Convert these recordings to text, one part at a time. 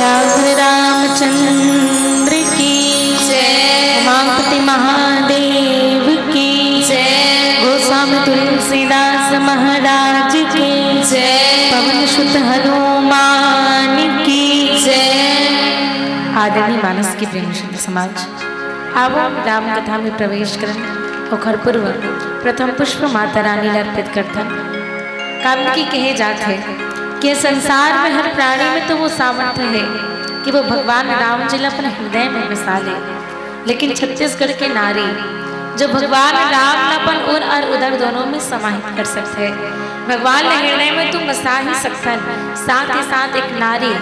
व्याघ्र रामचंद्र की जय, उमापति महादेव की जय, गोस्वामी तुलसीदास महाराज की जय, पवन सुत हनुमान की जय। आदरणीय मानस की प्रेम समाज, अब राम कथा में प्रवेश करें और पूर्व प्रथम पुष्प माता रानी अर्पित करतन। कारण की कहे जाते है कि संसार में हर प्राणी में तो वो सामर्थ्य है कि वो भगवान राम जी अपने हृदय में बसा ले, लेकिन छत्तीसगढ़ के नारी जो भगवान राम अपन और उधर दोनों में समाहित कर सकते हैं। भगवान ने हृदय में तुम बसा ही सकता, साथ ही साथ एक नारी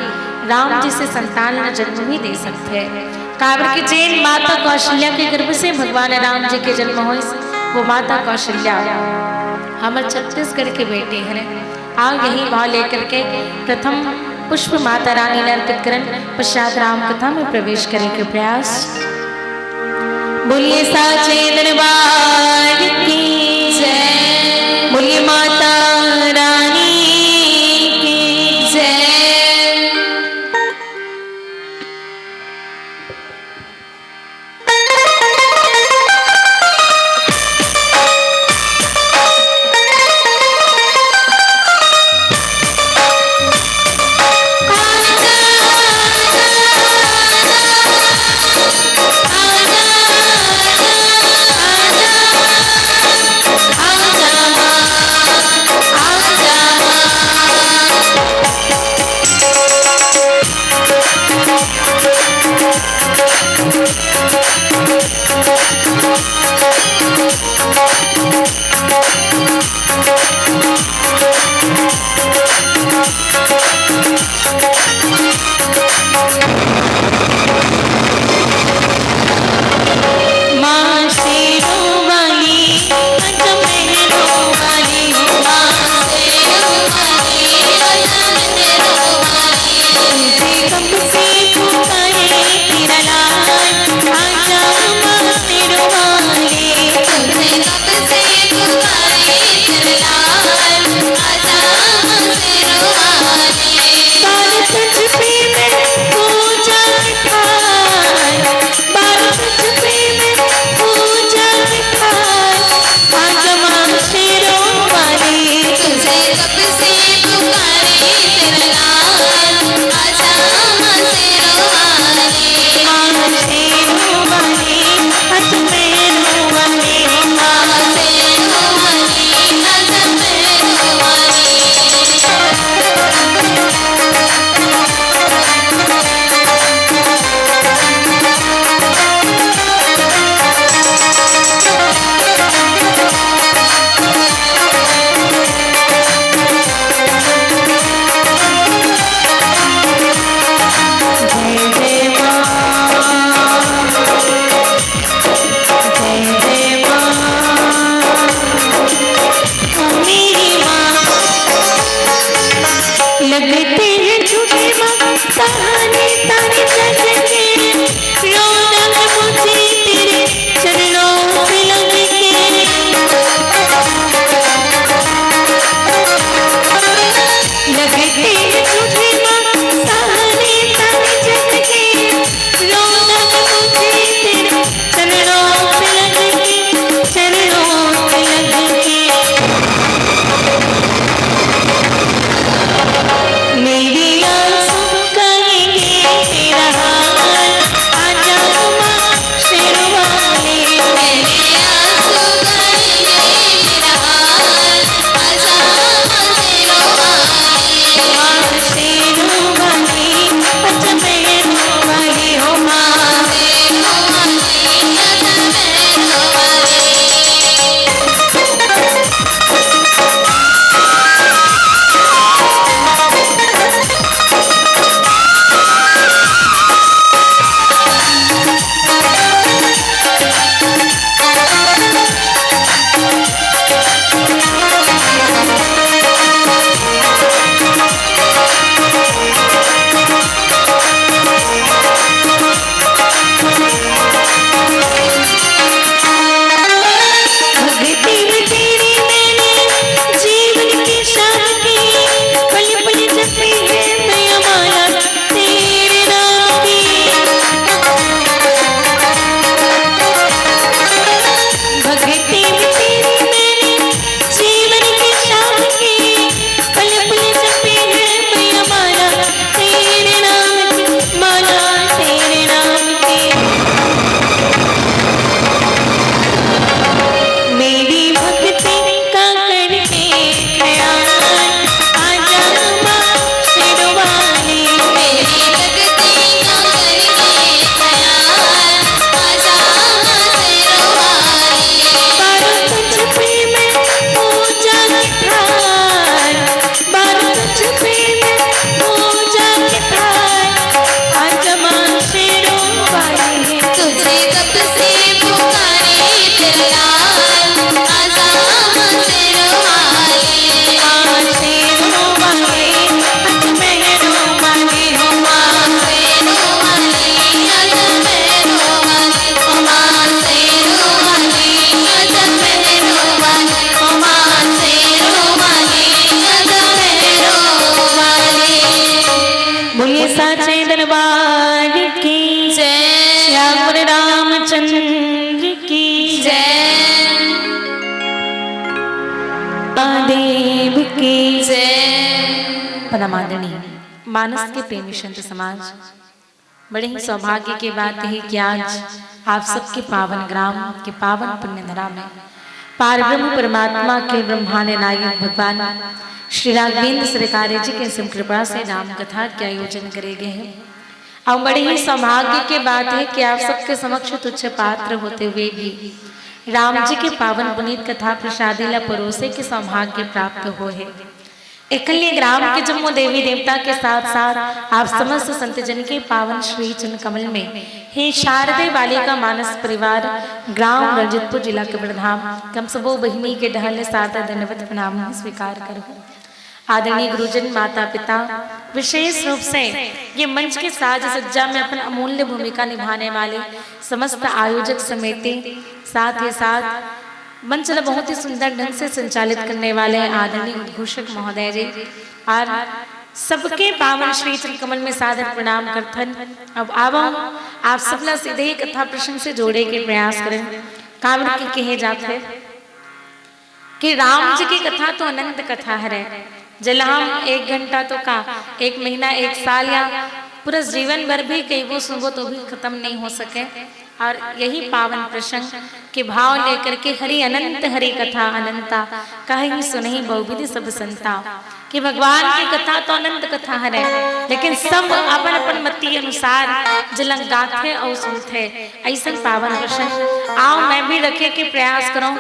राम जी से संतान न जन्म भी दे सकते हैं। काबर की जैन माता कौशल्या के गर्भ से भगवान राम जी के जन्म हुए, वो माता कौशल्या हमारे छत्तीसगढ़ के बेटे हैं। आओ यही भाव लेकर के प्रथम पुष्प माता रानी ने अर्पित करें, पश्चात राम कथा में प्रवेश करे के प्रयास। बोलिए साचे दरबार की जय, बोलिए माता रानी की जय। दरबार की जय, श्याम रामचंद्र की जय, देव की जय। परमादरणीय मानस के प्रेमी संत समाज, बड़े ही सौभाग्य की बात है कि आज आप सबके पावन ग्राम के पावन पुण्य धरा में पारब्रह्म परमात्मा के ब्रह्मांड नायक भगवान श्री राघवेंद्र सरकार जी के सिम कृपा से राम कथा के आयोजन करे गए हैं। और बड़े ही सौभाग्य की बात है कि आप सबके समक्ष तुच्छ पात्र होते हुए भी राम जी के पावन पुनीत कथा प्रसादीला परोसे के सौभाग्य प्राप्त हो है। एकल्य ग्राम के जम्मू देवी देवता के साथ साथ आप समस्त संत जन के पावन श्री चरण कमल में हे शारदे बालिका मानस परिवार ग्राम रंजितपुर जिला के प्रधान कम सबो बहिनी के ढहल सादर धन्यवाद प्रणाम स्वीकार करो। आदरणीय गुरुजन माता पिता, विशेष रूप से ये मंच के साज सज्जा में अपन अमूल्य भूमिका निभाने वाले समस्त आयोजक समिति, साथ ही साथ मंच बहुत ही सुंदर ढंग से संचालित करने वाले आदरणीय उद्घोषक महोदय जी और सबके पावन श्री चरण कमल में सादर प्रणाम करथन। अब आवो आप सबला सीधे ही कथा प्रसंग से जोड़े के प्रयास करें। काव्य के कहे जाते कि राम जी की कथा तो अनंत कथा है, जल हम 1 घंटा तो का 1 महीना 1 साल या पूरा जीवन भर भी कई वो सुबह तो भी खत्म नहीं हो सके। और यही पावन प्रसंग के भाव लेकर के हरि अनंत हरि कथा अनंता कहीं सुनहि बहुविधि सब संता कि भगवान की कथा तो अनंत कथा है, लेकिन सब अपन अपन मति अनुसार जलंग गाथे और सुनते ऐसा पावन प्रसंग आओ मैं भी रखे के प्रयास करूं।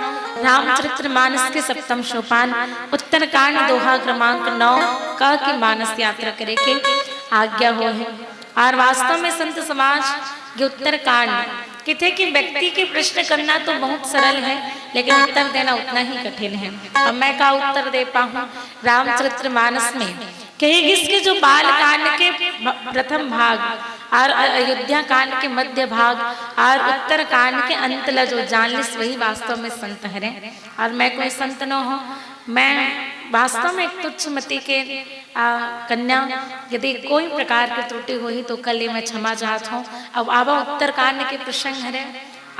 रामचरित्र मानस के सप्तम सोपान उत्तरकांड दोहा क्रमांक 9 का की मानस यात्रा करे के आज्ञा हो है। और वास्तव में संत समाज ये उत्तरकांड किथे कि व्यक्ति के प्रश्न करना तो बहुत सरल है, लेकिन उत्तर देना उतना ही कठिन है। अब मैं का उत्तर दे पाऊं रामचरित्र मानस में कहेगी इसके जो बाल कांड के प्रथम भाग और अयोध्या कांड के मध्य भाग और उत्तर कांड के अंतला जो जानलिस वही वास्तव में संत है। और मैं कोई संत न हो, मैं वास्तव में एक तुच्छ मति के कन्या, यदि कोई प्रकार की त्रुटि हुई तो कल मैं क्षमा चाहता हूँ। अब आवा उत्तर कांड के प्रसंग है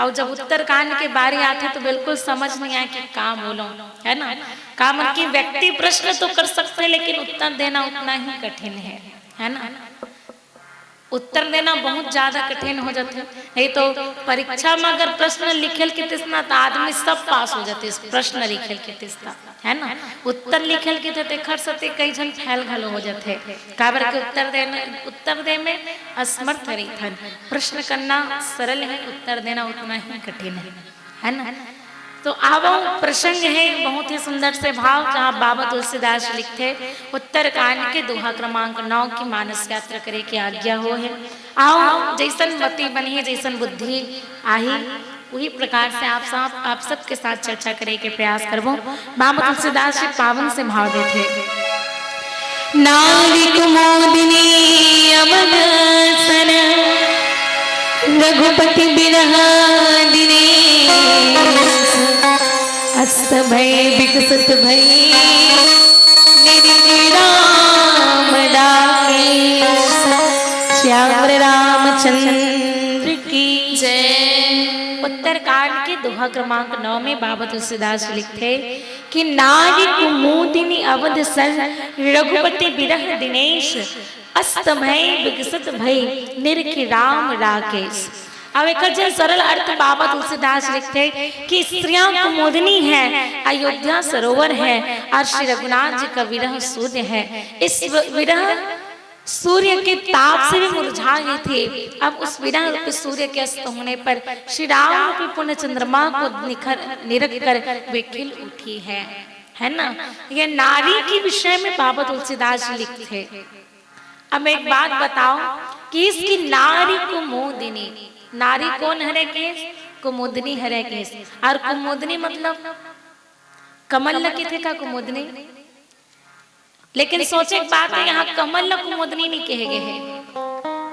और जब उत्तर कांड के बारी आते तो बिल्कुल समझ नहीं आया कि काम बोलो है ना। काम की व्यक्ति प्रश्न तो कर सकते हैं, लेकिन उत्तर देना उतना ही कठिन है ना। उत्तर देना बहुत ज्यादा कठिन हो जाते हैं। नहीं तो परीक्षा में अगर प्रश्न लिखल के तिस्ना तो आदमी सब पास हो जाते, प्रश्न लिखल के तिस्ता है ना। उत्तर लिखल के थे खर सते कई जन फैल घलो हो जाते काबर के उत्तर दे में असमर्थ रही। प्रश्न करना सरल है, उत्तर देना उतना ही कठिन है ना। तो आवो प्रसंग है बहुत ही सुंदर से भाव, जहाँ बाबा तुलसीदास लिखते उत्तर कांड के दोहा क्रमांक 9 की मानस यात्रा करे की आज्ञा हो है। आओ जैसन मति बनी जैसन बुद्धि आई वही प्रकार से आप सब के साथ चर्चा करे के प्रयास करबो। बाबा तुलसीदास जी पावन से भाव देते नारी कुमोदिनी अमन सन रघुपति बिरह दिनेश अस्त भय विकसित भय निधि राम दास श्याम रामचंद्र की जय। उत्तरकांड के दोहा क्रमांक 9 में बाबा तुलसीदास लिखते कि नारी कुमुदिनी अवध सर रघुपति बिरह दिनेश अस्त भय विकसित भय निरखि राम राकेश। अब एक सरल अर्थ बाबा तुलसीदास लिखते कि स्त्रियां कुमुदिनी है, अयोध्या सरोवर है और श्री रघुनाथ जी का विरह सूर्य है। इस विरह सूर्य के ताप से भी मुरझा गई थी। अब उस विरह रूपी सूर्य के अस्त होने पर श्री राम रूपी पुण्य चंद्रमा को निरख कर वे खिल उठी है ना। ये नारी के विषय में बाबा तुलसीदास लिखते। अब एक बात बताओ कि इसकी नारी कुमुदिनी, नारी कौन हरे केस? कुमुदिनी हरे केस। और कुमुदिनी मतलब कमल की थे का कुमुदिनी, लेकिन सोचे बात है यहाँ कमल कुमुदिनी नहीं कहे गए हैं।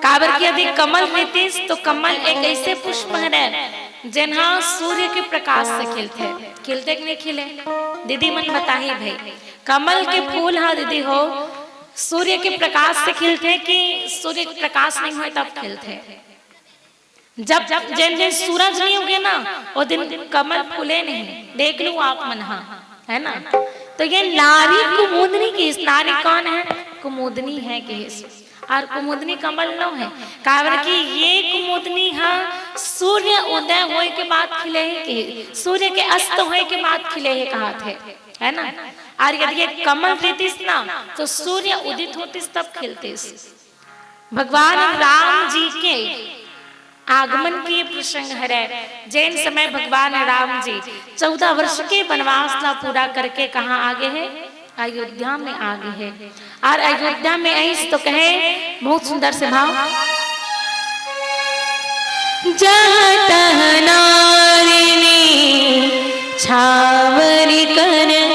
काबर की यदि कमल रहते तो कमल एक ऐसे पुष्प है जिन्हा सूर्य के प्रकाश से खिलते कि नहीं खिले। दीदी मन बताही भाई कमल के फूल हा दीदी हो सूर्य के प्रकाश से खिलते कि सूर्य के प्रकाश नहीं हुए तब खिलते। जब जिन दिन सूरज नहीं उगे ना वो दिन कमल फूले नहीं, देख लो आप मनहा, है ना। तो ये नारी कुमुदनी की, नारी कौन है? कुमुदनी है कि और कुमुदनी कमल न है कारण कि ये कुमुदनी हाँ सूर्य उदय होए के बाद खिले है कि सूर्य के अस्त होए के बाद खिले है कहा थे, है ना। और यदि ये कमल रहती ना तो सूर्य उदित होती तब खिलते। भगवान राम जी के आगमन की प्रसंग है। जैन समय भगवान राम जी 14 वर्ष के वनवास का पूरा करके कहाँ आगे है? अयोध्या में आगे है। और अयोध्या में ऐस तो कहे बहुत सुंदर से भाव, जहाँ तहाँ नारिनी छावरी करही,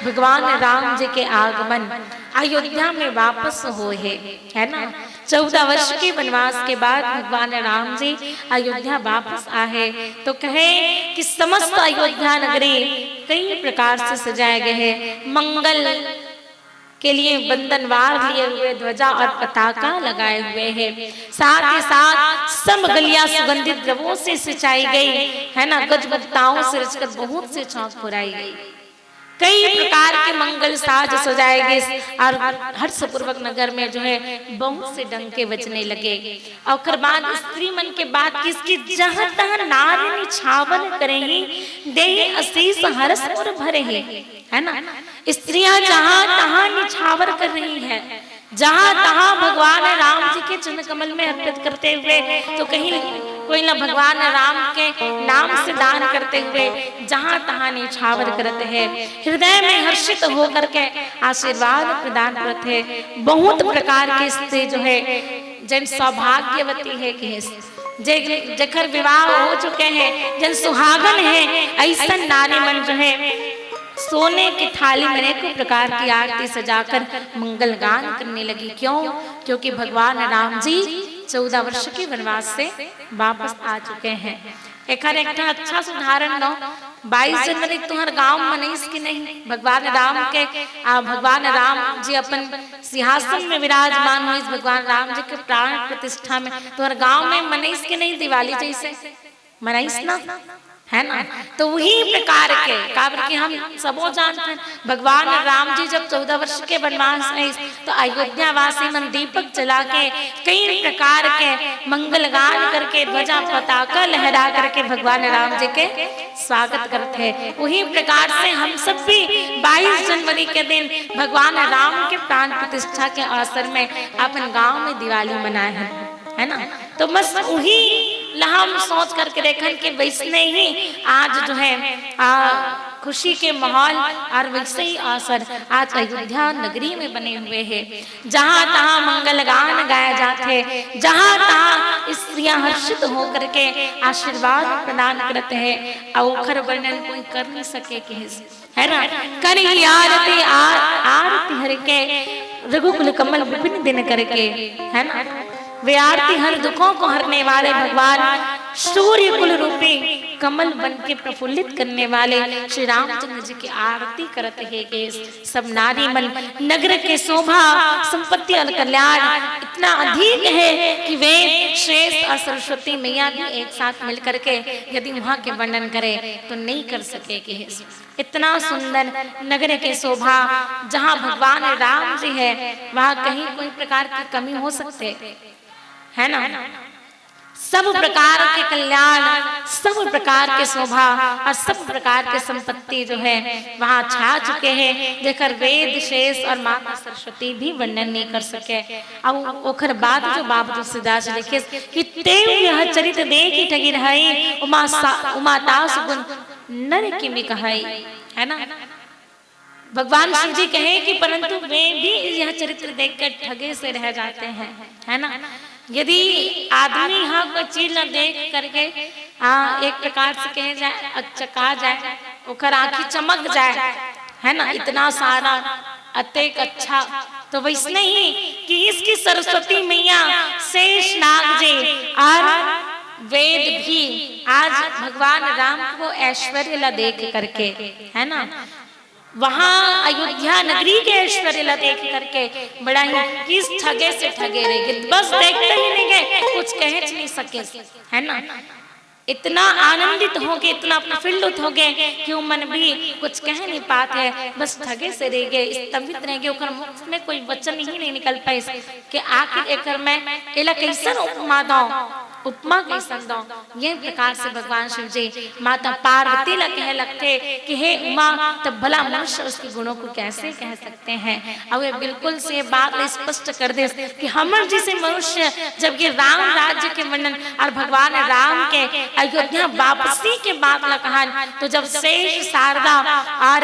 भगवान राम जी के आगमन अयोध्या में वापस हो है ना। 14 वर्ष के वनवास के बाद भगवान राम जी अयोध्या वापस आए तो कहे कि समस्त अयोध्या नगरी कई प्रकार से सजाए गए हैं। मंगल के लिए बंधनवार लिए हुए ध्वजा और पताका लगाए हुए हैं। साथ ही साथ सब गलियां सुगंधित द्रव्यों से सिंचाई गई, है ना। गजबजताओं से रचकर बहुत से चौक पुराई गई। कई प्रकार के मंगल साज सजाए गए और हर्षपूर्वक नगर में जो है बहुत से डंके बजने लगे। और बाद स्त्री मन के बाद किसकी जहाँ तहाँ नारी छावन करेही देहि असीस हर्षपुर भरे है ना। स्त्रियां जहाँ तहाँ निछावर कर रही है, जहाँ तहाँ भगवान राम जी के चरण कमल में अर्पित करते हुए, तो कहीं कोई ना भगवान राम के नाम से दान करते हुए जहाँ तहाँ निछावर करते हैं। हृदय में हर्षित होकर के आशीर्वाद प्रदान करते हैं। बहुत प्रकार के स्त्री जो है जन सौभाग्यवती है कि जखर विवाह हो चुके हैं, जन सुहागन है, ऐसा नारी मन जो है सोने की थाली में अनेकों प्रकार की आरती सजाकर मंगल गान करने लगी। क्यों? क्योंकि भगवान राम जी 14 वर्ष के वनवास से वापस आ चुके हैं। एक अच्छा उदाहरण दो, 22 जनवरी तुम्हारे गांव में नहीं कि नहीं भगवान राम जी अपन सिंहासन में विराजमान हुए। भगवान राम जी के प्राण प्रतिष्ठा में तुम्हारे गांव में मनीष के नहीं दिवाली जैसे मनाइस ना, है ना। तो वही प्रकार के काबर के हम सबो जानते हैं भगवान राम जी जब 14 वर्ष के वनवास में तो अयोध्या वासी मन दीपक जला के कई प्रकार के मंगल गान करके ध्वजा पताका लहरा करके भगवान राम जी के स्वागत करते हैं। वही प्रकार से हम सब भी 22 जनवरी के दिन भगवान राम के प्राण प्रतिष्ठा के अवसर में अपन गाँव में दिवाली मनाए हैं, है ना। तो बस वही हम सोच करके देखें कि वैसने ही आज जो है खुशी के माहौल और वैसे ही अवसर आज अयोध्या नगरी में बने हुए हैं। जहाँ तहाँ मंगल गान गाया जाते, जहाँ तहाँ स्त्रियां हर्षित होकर के आशीर्वाद प्रदान करते हैं। अवखर वर्णन कोई कर नहीं सके कि है ना। कर आरती आरती हर के रघुकुल कमल विपिन दिन करके, है ना। वे आरती हर दुखों को हरने वाले भगवान सूर्य कुल रूपी कमल बन के प्रफुल्लित करने वाले श्री रामचंद्र जी की आरती करते हैं कि सब नारी मन नगर के शोभा संपत्ति और कल्याण इतना अधिक है कि वे श्रेष्ठ और सरस्वती मैया भी एक साथ मिलकर के यदि वहाँ के वर्णन करे तो नहीं कर सके कि इतना सुंदर नगर के शोभा जहाँ भगवान राम जी है वहाँ कहीं कोई प्रकार की कमी हो सकते, है ना। सब प्रकार के कल्याण, सब प्रकार के शोभा और सब प्रकार के संपत्ति जो है वहाँ छा चुके हैं, जेकर वेद शेष और माता सरस्वती भी वर्णन नहीं कर सके। अब ओखर बाद जो बाबू तुलसीदास लिखे कि तेव यह चरित देखी ठगी रहाई उमा दास गुण नर की में कहाई, है ना। भगवान शिव जी कहे कि परंतु वे भी यह चरित्र देखकर ठगे से रह जाते हैं, है ना। यदि आदमी यहाँ कोई चीज न देख करके एक प्रकार से कहे जाए चका जाए, ओकर आंखी चमक जाए, है ना, इतना सारा अतेक अच्छा, तो वैसने ही कि इसकी सरस्वती मैया शेष नाग जी और वेद भी आज भगवान राम को ऐश्वर्य ला देख करके, है ना, वहां अयोध्या नगरी के ऐश्वर्य ला देख करके बड़ा ही किस ठगे से ठगे रहे, बस देखते ही नहीं गए, कुछ कह नहीं सके, है ना। इतना आनंदित हो गए, इतना प्रफुल्लित हो गए कि वो मन भी कुछ कह नहीं पाते, बस ठगे से रह गए, स्तंभित रह गए, ओकर मुख में कोई वचन ही नहीं निकल पाए कि आखिर एकर मैं एला कैसन उपमा दो, उपमा कैसन दो। ये प्रकार से भगवान शिव जी माता पार्वती ला कह लगते कि हे उमा, तब भला मनुष्य उसके गुणों को कैसे कह सकते हैं। अब ये बिल्कुल से बात स्पष्ट कर दे कि हमर जैसे मनुष्य जब ये राम राज्य के वर्णन और भगवान राम के अयोध्या वापसी के बात ला कहान, तो जब शेष शारदा और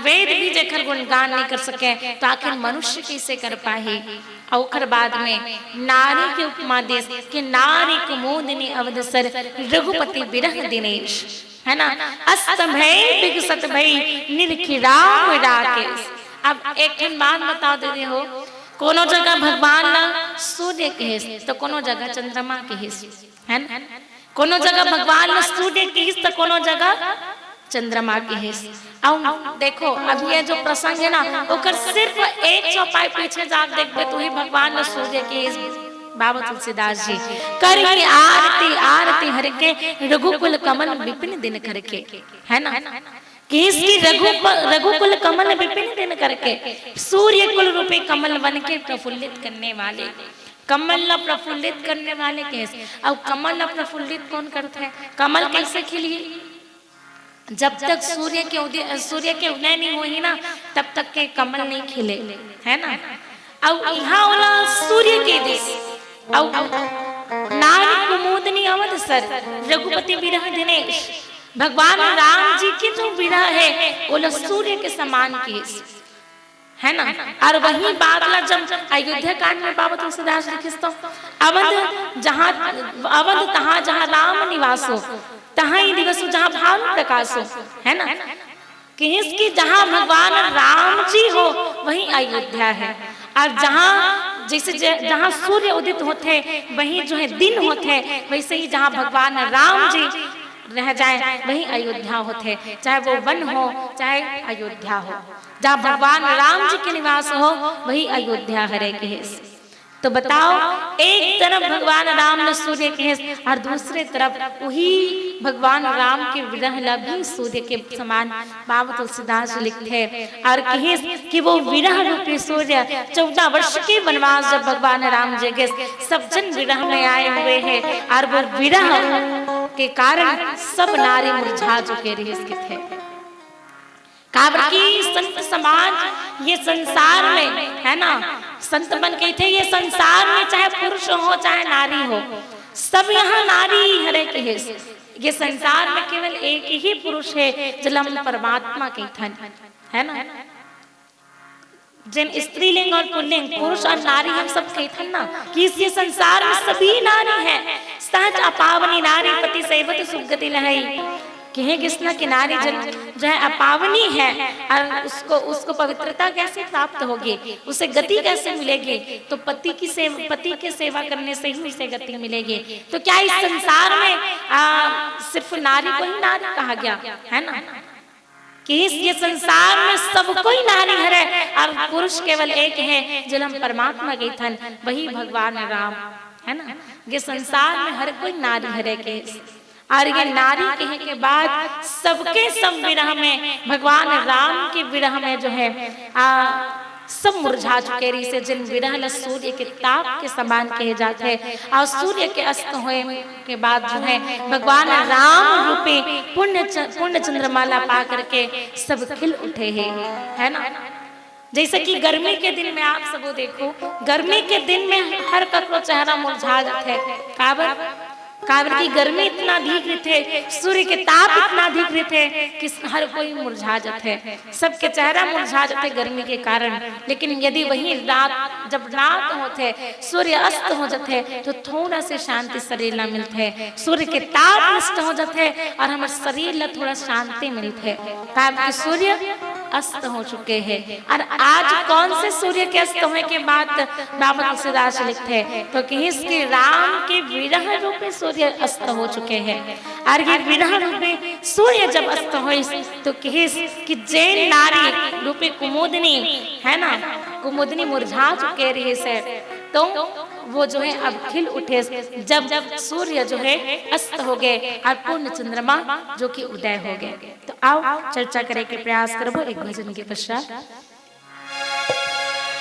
वेद भी जेकर गुणगान नहीं कर सके तो आखिर मनुष्य कैसे कर पाए। और बाद में नारी के उपमा देश कि नारी कुमोदिनी अवधसर रघुपति बिरह दिनेश, है ना, अस्त भय विकसत भय निरखिराम राकेश। अब एक बात बता दे हो, कोनो जगह भगवान ना सूर्य के हिस्स तो कोनो जगह चंद्रमा के हिस्स, है ना, कोनो जगह भगवान ना सूर्य के हिस्स तो कोनो जगह चंद्रमा के हिस्स। अब देखो अब ये जो प्रसंग है ना, ओकर सिर्फ एक चौपाई पीछे जाके देखबे तो ही भगवान सूर्य के हिस्स बाबा तुलसीदास जी करी आरती आरती हर के रघुकुल कमल विपिन दिन करके, है ना, कि इसकी रघुकुल कमल विपिन दिन करके सूर्य कुल रूपी कमल बन के प्रफुल्लित करने वाले, कमल ला प्रफुल्लित करने वाले कैसे। अब कमल ला प्रफुल्लित कौन करते हैं, कमल कैसे खिली, जब तक सूर्य के उदय नहीं हुई ना तब तक के कमल नहीं खिले, है ना। अब यहाँ वाला सूर्य के देश अब नारी कुमुदनी अवधसर रघुपति बिरह दिनेश, भगवान राम जी की जो बिरह है वो सूर्य के समान की है ना। और वही बात ला जब अयोध्या कांड में बाबा तुलसीदास लिखिस्तो अवध तहाँ जहाँ राम निवास हो तहाँ ही दिवस हो जहाँ भानु प्रकाश हो, है ना, कि इसकी जहाँ भगवान राम जी हो वही अयोध्या है। और जहाँ जैसे जहाँ सूर्य उदित होते वही जो है दिन होते, वैसे ही जहाँ भगवान राम जी रह जाए वही अयोध्या होते, चाहे वो वन हो चाहे अयोध्या हो, जहाँ भगवान राम जी के निवास हो वही अयोध्या हरे के। तो बताओ एक तरफ भगवान राम ने सूर्य के और दूसरे तरफ वही भगवान राम के विरह ला भी सूर्य के समान बाबा तुलसीदास लिखते और कहे कि वो विरह रूपी सूर्य 14 वर्ष के वनवास जब भगवान राम जी के सब जन विरह में आए हुए हैं और वो विरह के कारण सब नारी मुरझा चुके थे। की संत समाज ये संसार में, है ना, संत बन के थे ये संसार में चाहे पुरुष हो चाहे नारी हो सब यहाँ नारी हरे के है। ये संसार में केवल एक ही पुरुष है जलम परमात्मा के थन, है ना, जिन स्त्रीलिंग और पुल्लिंग पुरुष और नारी हम सब कहते ना कि इस संसार में सभी नारी है। सहज अपावनी नारी पति सेवत सुगति लहई कहे किसना कि नारी जो है अपावनी है और उसको पवित्रता कैसे प्राप्त होगी, उसे गति कैसे मिलेगी, तो पति के सेवा करने से ही उसे गति मिलेगी। तो क्या इस संसार में सिर्फ नारी को ही नारी कहा गया, है ना, कि ये संसार में सबको ही नारी है और पुरुष केवल एक है जो हम परमात्मा के थन वही भगवान राम, है ना। ये संसार में हर कोई नारी हरे के और ये नारी कहे के बाद सबके सब विरह में भगवान राम के विरह में जो है सब मुरझा चुके रही से जिन विरह सूर्य के ताप के समान कहे जाते हैं और सूर्य के अस्त होने के बाद जो है भगवान राम रूपी पुण्य चंद्रमाला पा करके सब खिल उठे हैं, है ना। जैसे कि गर्मी के दिन में आप सब देखो, गर्मी के दिन में हर ककरो चेहरा मुरझा जाते है, काबर कारण की गर्मी इतना अधिक थे, सूर्य के ताप इतना अधिक थे कि हर कोई मुरझा जाते, सबके चेहरा मुरझा जाते गर्मी के कारण। लेकिन यदि वही रात, जब रात होते, सूर्य अस्त हो जाते, तो थोड़ा से शांति शरीर ला मिलते, सूर्य के ताप नष्ट हो जाते और हमारे शरीर ला थोड़ा शांति मिलते। कारण की सूर्य अस्त हो चुके हैं। और आज कौन से सूर्य के अस्त होने के बाद बाबा तुलसीदास लिखते, तो कि इसके राम के विरह रूपे सूर्य अस्त हो चुके हैं। और ये विरह रूपे सूर्य जब अस्त हो, तो कि जैन नारी रूपे कुमुदनी है ना, कुमुदनी मुरझा चुके रहे से, तो वो जो है अब खिल उठे जब सूर्य जो है अस्त हो गए और पूर्ण चंद्रमा जो कि उदय हो गए। तो आओ चर्चा करे के प्रयास करबो एक भजन के पश्चात।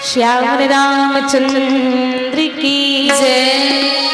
श्याम रामचंद्र की जय।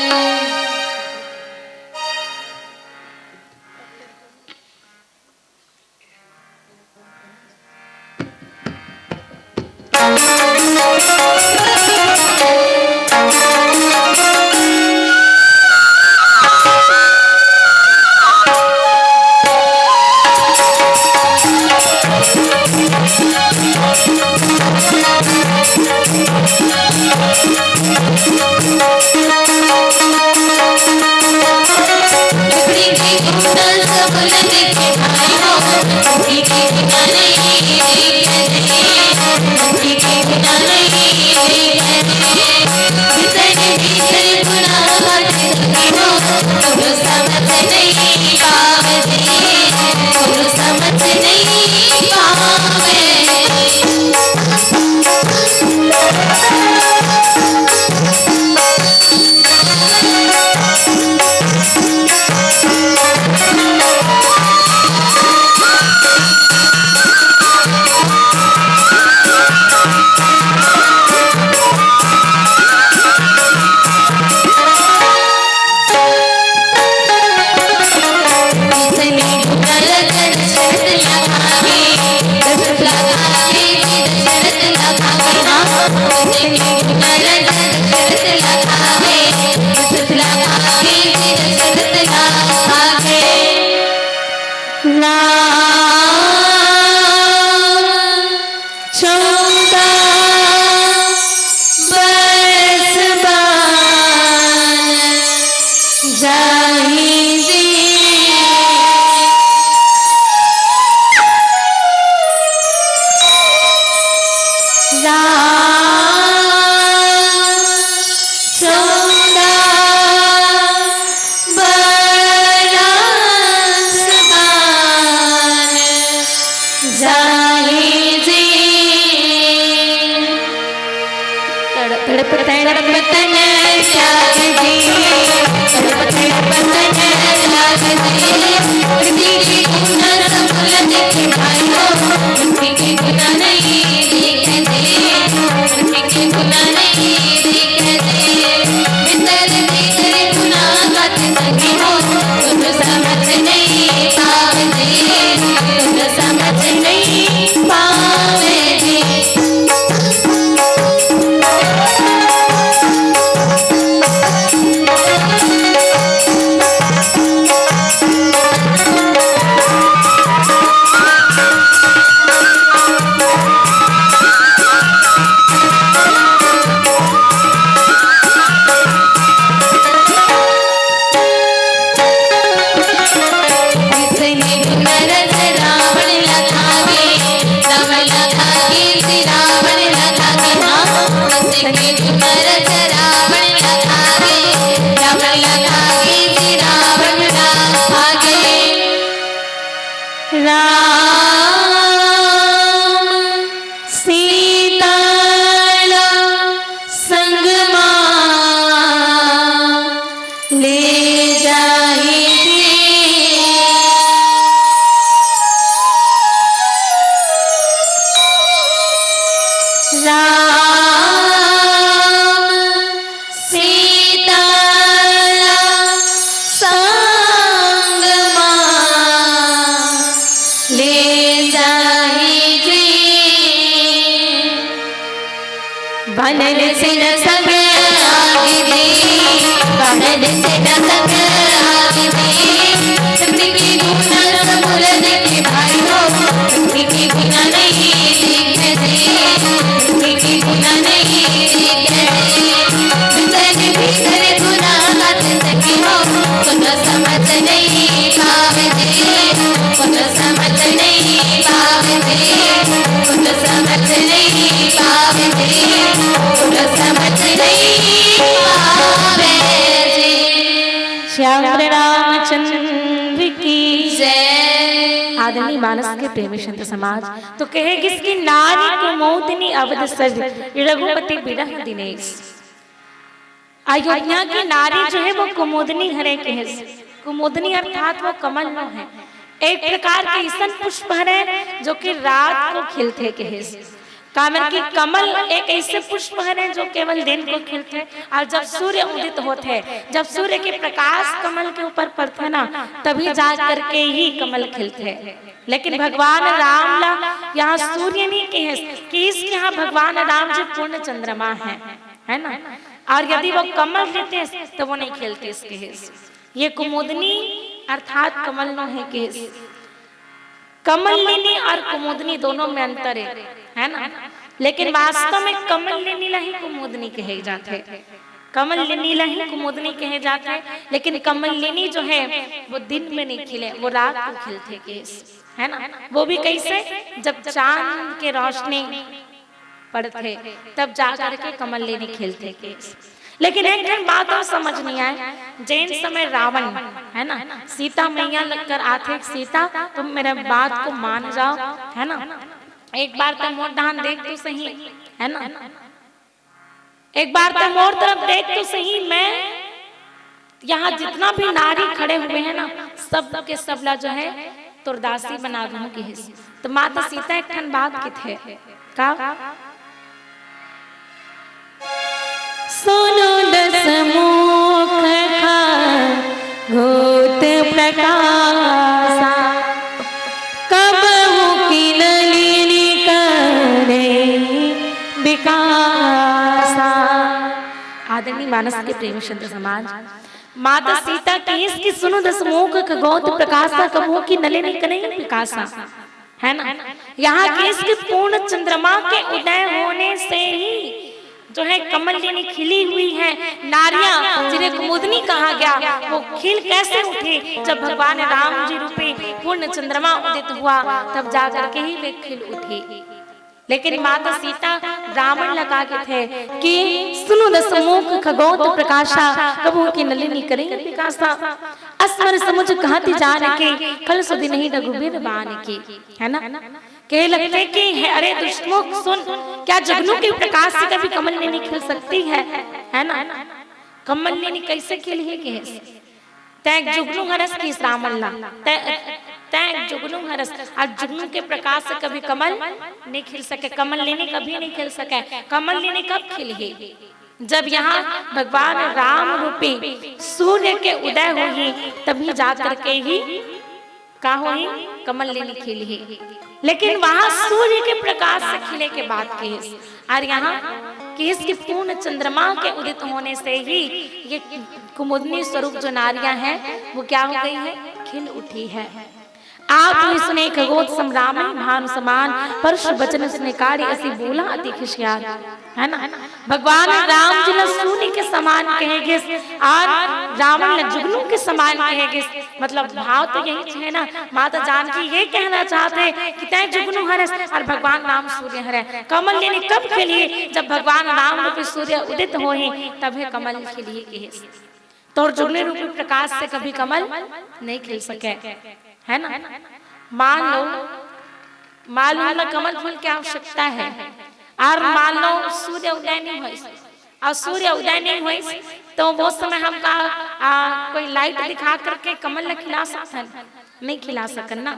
बनल से न संग आगे दी, बनल से न संग समझ नहीं पावते, पुन समझ नहीं पावते, पुन समझ नहीं पावते, पुन समझ नहीं पावते। श्याम रामचंद्र की जय। आदरणीय मानस के प्रेमी संत समाज तो कहेगी इसकी नारी को मोदनी अवध सज रघुपति बिरह दिनेश। अयोध्या की नारी जो है वो कुमुदनी हरे के है। कुमुदनी अर्थात वो कमल नो है, एक प्रकार के ईसन पुष्प हरे जो कि रात को खिलते के है। कामन की कमल एक ऐसे पुष्प है जो केवल दिन को खिलते और जब सूर्य उदित होते हैं, जब सूर्य के प्रकाश कमल के ऊपर पड़ते ना तभी जा करके ही कमल खिलते हैं। लेकिन भगवान राम ला यहाँ सूर्य नहीं के है कि इसके यहाँ भगवान राम जी पूर्ण चंद्रमा है ना। और यदि वो कमल खिलते हैं तो वो नहीं खिलते इसके है। ये कुमुदनी अर्थात कमल नो है के कमलिनी और कुमुदनी दोनों में अंतर है ना। लेकिन वास्तव में कमलिनी ही कुमुदनी कहे जाते हैं, कमलिनी ही कुमुदनी कहे जाते हैं। लेकिन कमलिनी जो है वो दिन में नहीं खिले, वो रात को खिलते केस है ना। वो भी कैसे, जब चांद के रोशनी पड़ते तब जा करके कमलिनी खिलते केस। लेकिन एक बात और समझ नहीं आए, जैन समय रावण है ना सीता मैया लगकर आते, सीता तुम मेरे बात को मान जाओ है ना, एक बार तो मोर धान देख तो सही है ना, एक बार तो मोर तरफ देख तो सही। मैं यहाँ जितना भी नारी खड़े हुए हैं ना सब के सबला जो है तुरदासी बना दूंगी। तो माता सीता एक ठन बात की थे का सुनो दस मुख घोत प्रकाशा, कबहु की नलिनी करे विकासा। आदरणीय मानस के प्रेमी संत समाज माता सीता की इसकी सुनो दस मुख घोत प्रकाशा, कबहु की नलिनी करे विकासा है ना। यहाँ की इसके पूर्ण चंद्रमा के उदय होने से ही जो है कमलिनी खिली हुई है। नारियां जिन्हें कुमुदनी कहा गया वो खिल कैसे उठी, जब भगवान राम जी रूपी पूर्ण चंद्रमा उदित हुआ तब जाकर के ही वे खिल उठी। लेकिन माता सीता रावण लगा के थे कि सुनो दस मुख खगोत प्रकाशा, कबहु की नलिनी करे विकासा। अस्मर समुझ कहती जान के कल सुधि नहीं रघुबीर बान की है ना। कह लगते कि अरे दुष्मुख सुन, क्या जुगनू के प्रकाश से कभी कमलिनी खिल सकती है ना। कमलिनी कैसे खिली है के तैं जुगनू हरस की रामल्ला तैं जुगनू हरस, और जुगनू के प्रकाश से कभी कमल नहीं खिल सके, कमलिनी कभी नहीं खिल सके। कमलिनी कब खिली है, जब यहाँ भगवान राम रूपी सूर्य के उदय हुई तभी जाकर के ही का हुई कमलिनी खिली है। लेकिन वहां सूर्य के प्रकाश से खिले के बाद केस, और यहाँ केस के पूर्ण चंद्रमा के उदित होने से ही ये कुमुदनी स्वरूप जो नारियां हैं वो क्या हो गई है, खिल उठी है। आप सुने खगोत सम्रामण भानु समान, परश बचन सुने कार्य ऐसी बोला अति खिसियार है ना। भगवान राम जी ने सूर्य के समान कहेगे और रावण ने जुगनू के समान कहेगे। मतलब भाव तो यही है ना। माता जानकी ये कहना चाहते कि तय जुगनू हरस और भगवान राम सूर्य हरे। कमलिनी कब खिली, जब भगवान राम रूपी सूर्य उदित हो तभी कमल खिली। तो जुगनू रूपी प्रकाश से कभी कमल नहीं खिल सके है ना। मान लो मालूम ना कमल फूल की आवश्यकता है, और मान लो सूर्य उदय नहीं हुई और सूर्य उदय नहीं हुई तो वो समय हम कोई लाइट दिखा करके कमल न खिला सकते, नहीं खिला सकन ना।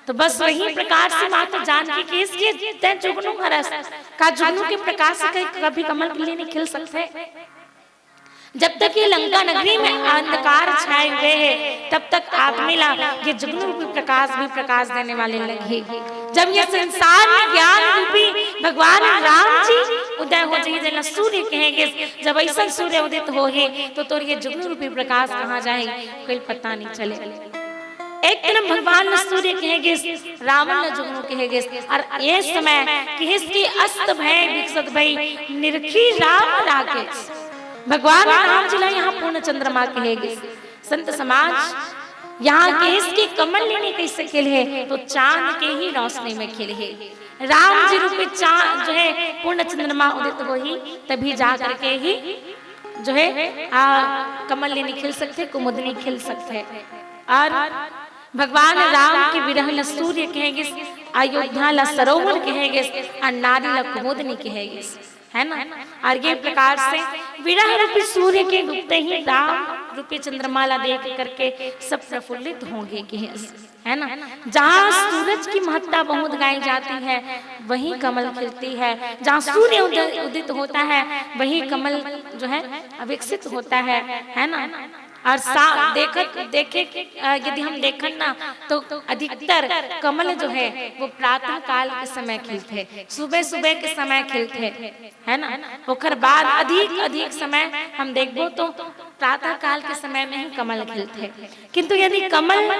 तो बस वही प्रकार से माता जानकी की इसलिए जुगनू हरस का जुगनू के प्रकाश से कभी कमल के लिए नहीं खिल सकते। जब तक ये लंका नगरी में अंधकार छाए हुए है तब तक आप मिला ये जुगनू रूपी प्रकाश भी प्रकाश देने वाले लगे। जब ये संसार में ज्ञान रूपी भगवान राम जी उदय हो जाए जना सूर्य कहेंगे, जब ऐसा सूर्य उदित हो तो ये जुगनू रूपी प्रकाश कहाँ जाए कोई पता नहीं चले। एक तरफ भगवान ने सूर्य कहेंगे, रावण ने जुगनू कहेंगे, और ये समय कि इसकी अस्त भय विकसित भई निरखी राम राकेश। भगवान राम जी यहाँ पूर्ण चंद्रमा कहेंगे। संत समाज यहाँ केस के कमल लेने कैसे खिले है, तो चांद के ही रोशनी में खिले है। राम जी रूपी चांद जो है पूर्ण चंद्रमा उदित हो ही तभी जा करके ही जो है कमल लेने खिल सकते, कुमुदनी खिल सकते। और भगवान राम के विरह ला सूर्य कहेंगे, अयोध्या ला सरोवर कहेंगे, और नारी ला कुमुदनी कहेंगे, है ना। और ये प्रकार से विरह रूपी सूर्य के डूबते ही राम रूपी चंद्रमा ला देख करके सब प्रफुल्लित होंगे, है ना। जहाँ सूरज की महत्ता बहुत गाई जाती है वहीं कमल खिलती है, जहाँ सूर्य उदित होता है वहीं कमल जो है विकसित होता है ना। और देखे यदि हम देखें ना तो अधिकतर कमल जो है वो प्रातः काल के समय खिलते, सुबह सुबह के समय खिलते, है ना। होकर बाद अधिक समय हम देखो तो प्रातः काल के समय में ही कमल खिलते। किंतु यदि कमल,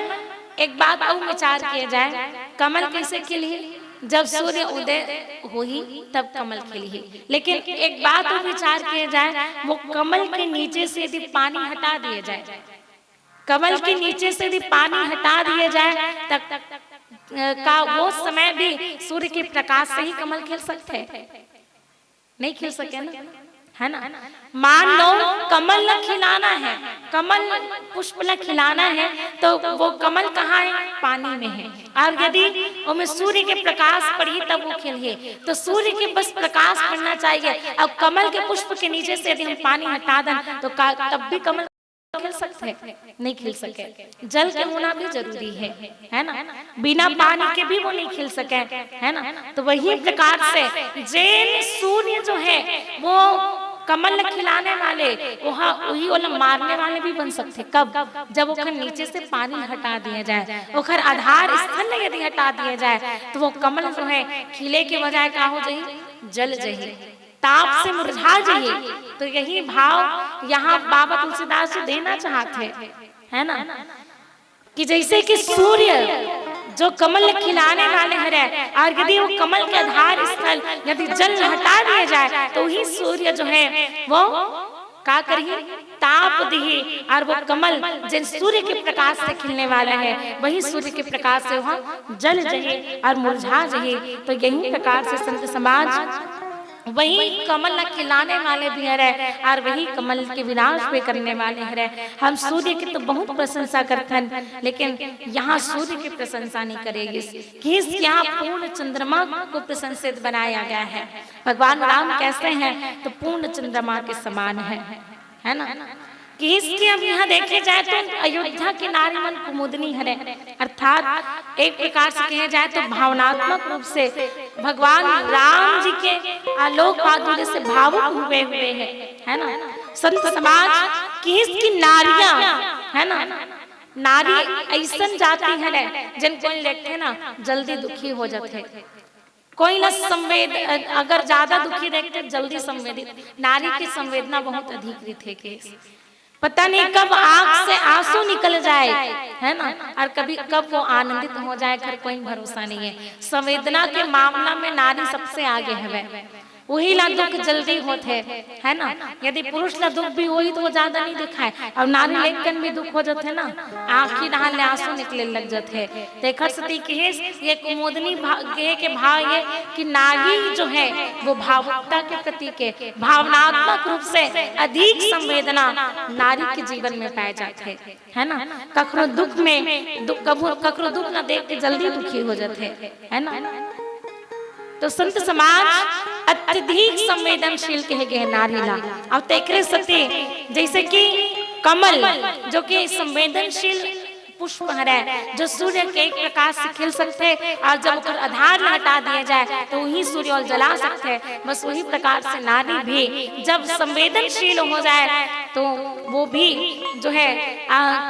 एक बात और विचार किया जाए, कमल कैसे खिली? जब सूर्य उदय हो ही तब कमल खिली है। लेकिन एक बात और विचार किया जाए, वो कमल के नीचे से यदि पानी हटा दिया जाए, कमल के नीचे से यदि पानी हटा दिया जाए तब का वो समय भी सूर्य के प्रकाश से ही कमल खिल सकते हैं? नहीं खिल सके ना, है ना। मान लो कमल न खिलाना है, कमल पुष्प न खिलाना है, तो वो कमल कहाँ है? पानी में है। और यदि उसमें सूर्य के प्रकाश पड़ी तब वो खिले, तो सूर्य के बस प्रकाश पड़ना चाहिए। अब कमल के पुष्प के नीचे से यदि हम पानी हटा दें तो तब भी कमल खिल सकते हैं? नहीं खिल सके। जल के होना भी जरूरी है ना। बिना पानी के भी वो नहीं खिल सके, है ना। तो वही प्रकार से जैन सूर्य जो है वो कमल खिलाने वाले वही वाला मारने वाले भी बन सकते। कब? जब ओखर नीचे से पानी हटा दिया जाए, ओखर आधार स्थल यदि हटा दिया जाए तो वो कमल जो है खिले के बजाय क्या हो जाए? जल जाए, ताप से मुरझा जाइए। तो यही भाव यहाँ बाबा तुलसीदास जी देना चाहते, है ना, कि जैसे कि सूर्य जो कमल खिलाने वाले हैं, और यदि वो कमल के आधार स्थल यदि जल हटा दिया जाए तो ही सूर्य जो है वो क्या करिए? ताप दिए। और वो कमल जिन सूर्य के प्रकाश से खिलने वाला है वही सूर्य के प्रकाश से वहाँ जल जाए और मुरझा जाए। तो यही प्रकार से संत समाज वही कमल न खिलाने वाले भी है और वही कमल के विनाश पे करने वाले है। हम सूर्य की तो बहुत प्रशंसा करते हैं, लेकिन यहाँ सूर्य की प्रशंसा नहीं करेगी, कि यहाँ पूर्ण चंद्रमा को प्रशंसित बनाया गया है। भगवान राम कैसे हैं? तो पूर्ण चंद्रमा के समान है ना। कि इसके अब यहाँ देखे जाए तो अयोध्या के नारी मन कुमुदनी है, अर्थात एक प्रकार से कहे जाए तो भावनात्मक रूप से भगवान राम जी के आलोक माधुर्य से भावुक हुए है ना। संत समाज की इसकी नारियां, है ना, नारी ऐसन जाती है जिन कोई देखते ना जल्दी दुखी हो जाते, कोई ना संवेद, अगर ज्यादा दुखी देखते जल्दी संवेदित। नारी की संवेदना बहुत अधिक रहती है, पता नहीं कब आंख से आंसू निकल जाए, है ना, और कभी कब वो आनंदित हो जाए, घर कोई भरोसा नहीं है। संवेदना के मामला में नारी सबसे आगे है, वही ला दुख जल्दी होते, है ना। यदि पुरुष ला दुख भी हुई तो वो ज्यादा नहीं दिखाए, और नारी लेकिन भी दुख हो जाते ना, आँखी नहाल आंसू निकले लग जाते। देखर सती ये कुमुदनी के भाव ये कि नारी जो है वो भावुकता के प्रति के भावनात्मक रूप से अधिक संवेदना नारी के जीवन में पाए जाते, है ना। कखरो दुख में कखरो दुख न देख के जल्दी दुखी हो जाते, है ना। तो संत समाज अत्यधिक संवेदनशील कहे गए नारी ला। अब तेकरे सती जैसे कि कमल जो कि संवेदनशील पुष्प है, जो सूर्य के एक प्रकाश से खिल सकते हैं, और जब उनका आधार हटा दिया जाए तो वही सूर्य और जला सकते हैं। बस वही प्रकार से नारी भी जब संवेदनशील हो जाए तो वो भी जो है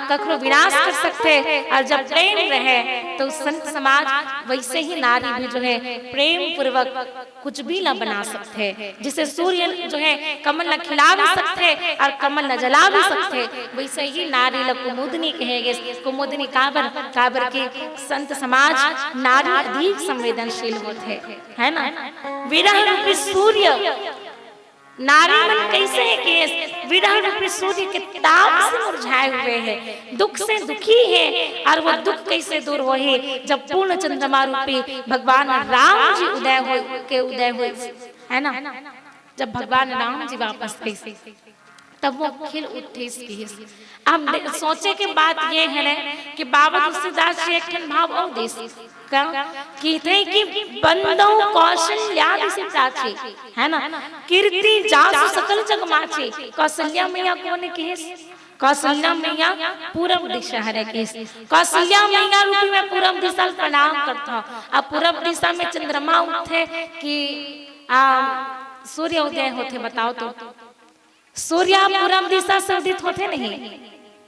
कखरो विनाश कर सकते हैं, और जब प्रेम रहे तो संत समाज वैसे ही नारी भी जो है प्रेम पूर्वक कुछ भी न बना सकते, जिसे सूर्य जो है कमल न खिला भी सकते और कमल न जला भी सकते, वैसे ही नारी ल कुमुदनी कहेंगे। कुमुदनी काबर की संत समाज नारी अधिक संवेदनशील होते, है ना। विरह रूपी सूर्य नारी मन कैसे है कि विरह रूपी सूर्य के ताप से मुरझाए हुए है, दुख से दुखी है। और वो दुख कैसे दूर हो है जब पूर्ण चंद्रमा रूपी भगवान राम जी उदय हुए है ना। जब भगवान राम जी वापस गए तब वो खिल उठे इसकी। अब सोचे के बात ये है कि बाबा तुलसीदास जी एक भाव और देश कहते कि बंदो कौशल्या से प्राची है ना, कीर्ति जासु सकल जग माची। कौशल्या मैया कौन है? कौशल्या मैया पूरब दिशा है केस। कौशल्या मैया रूपी में पूरब दिशा प्रणाम करता हूँ। अब पूरब दिशा में चंद्रमा उठे कि सूर्य उदय होते, बताओ तो। सूर्य पूरब दिशा से उदित होते नहीं,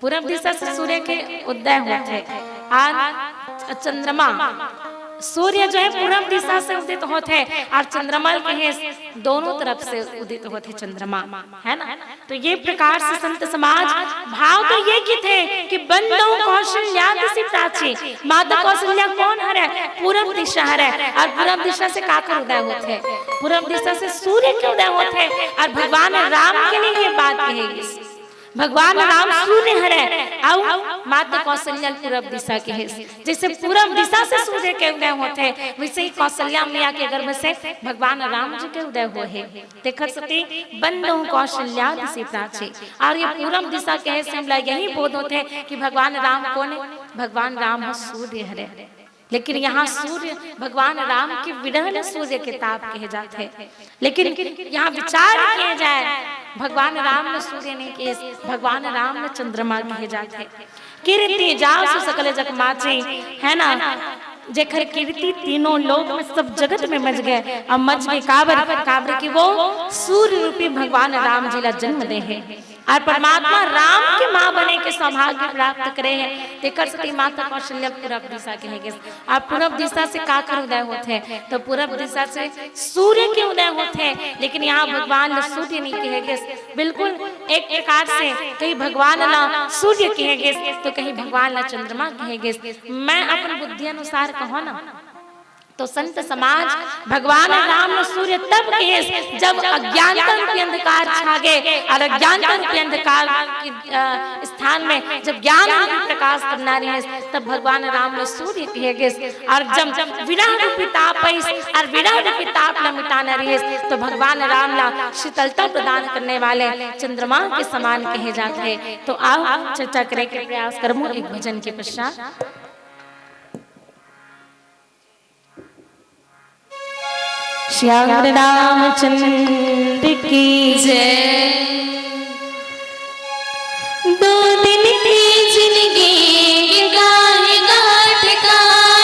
पूरब दिशा से सूर्य के उदय होते। और चंद्रमा सूर्य जो है पूरब दिशा से उदित होते और चंद्रमा के दोनों तरफ से उदित होते चंद्रमा, है ना। तो ये प्रकार से संत समाज भाव तो ये की थे कि बंदो कौशल्या से प्राची। माता कौशल्या कौन है? पूरब दिशा है। और पूरब दिशा से काकर उदय होते? पूरब दिशा से सूर्य के उदय होते। और भगवान राम के लिए ये बात कहेगी, भगवान राम सूर्य है और माता कौशल्या पूरब दिशा के है। जैसे पूरब दिशा से सूर्य के उदय होते वैसे ही कौशल्या मैया के गर्भ से भगवान राम जी के उदय हुए। देखत सती बंदो कौशल्या से प्राची। और ये पूरब दिशा के है से हम यही बोध होते कि भगवान राम कौन है? भगवान राम सूर्य है। लेकिन यहाँ सूर्य भगवान राम के विरह सूर्य के ताप कहे जाते। लेकिन यहाँ विचार किया जाए भगवान राम में सूर्य नहीं के, भगवान राम में चंद्रमा कहे जाते। कीर्ति जासु सकल जग माची है ना, जेकर कीर्ति तीनों लोग में सब जगत में मच गए। अब मच गए काबर की वो सूर्य रूपी भगवान राम जी ला जन्म दे है और परमात्मा राम के माँ बने के सौभाग्य प्राप्त करे हैं। तेकर सती माता कौशल्या पूरब दिशा कहेंगे। और पूरब दिशा से काकर उदय होते हैं? तो पूरब दिशा से सूर्य के उदय होते हैं। लेकिन यहाँ भगवान सूर्य नहीं कहेंगे, बिल्कुल एक प्रकार से कहीं भगवान ना सूर्य कहेंगे तो कहीं भगवान ना चंद्रमा कहेंगे। मैं अपन बुद्धि अनुसार कहो ना तो संत समाज भगवान राम सूर्य तब कहे जब अज्ञानता रूपी अंधकार छा गए। और अज्ञानता रूपी अंधकार के स्थान में जब ज्ञान रूपी प्रकाश करना रहे तब भगवान राम सूर्य कहे। और जब विरह रूपी ताप और विरह रूपी ताप न मिटाना रहे तो भगवान राम ला शीतलता प्रदान करने वाले चंद्रमा के समान कहे जाते हैं। तो आओ चर्चा करे के प्रयास करूँ एक भजन के पश्चात। श्याम रामचंद्र की जय। दो दिन की जिंदगी गाहे गाठ गाना,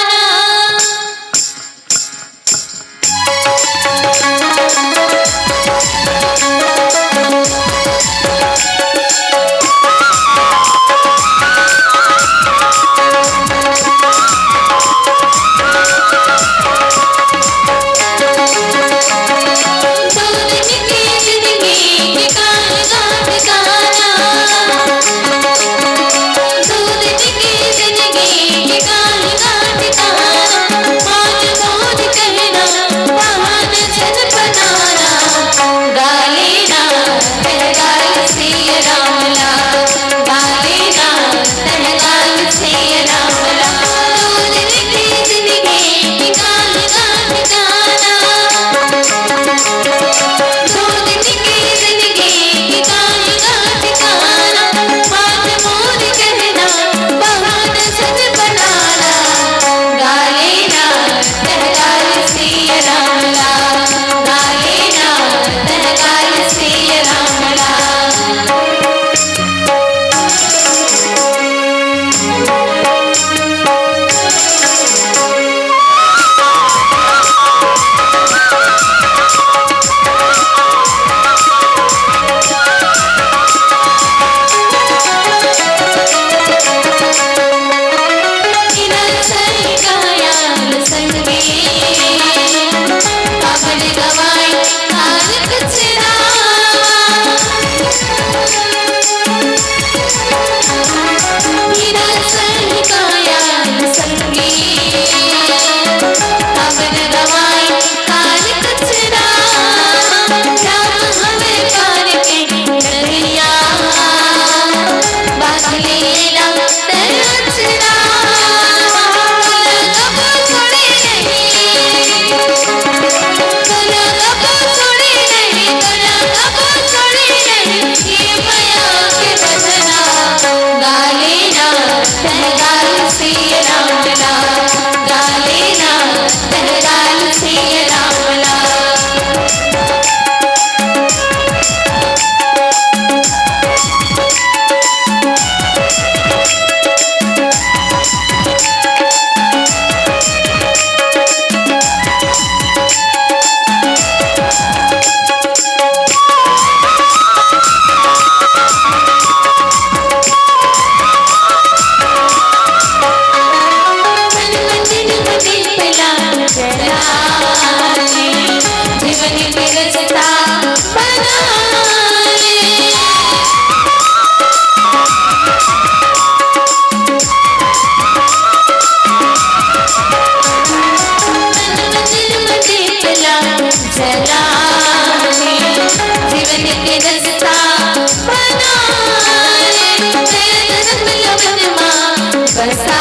बसा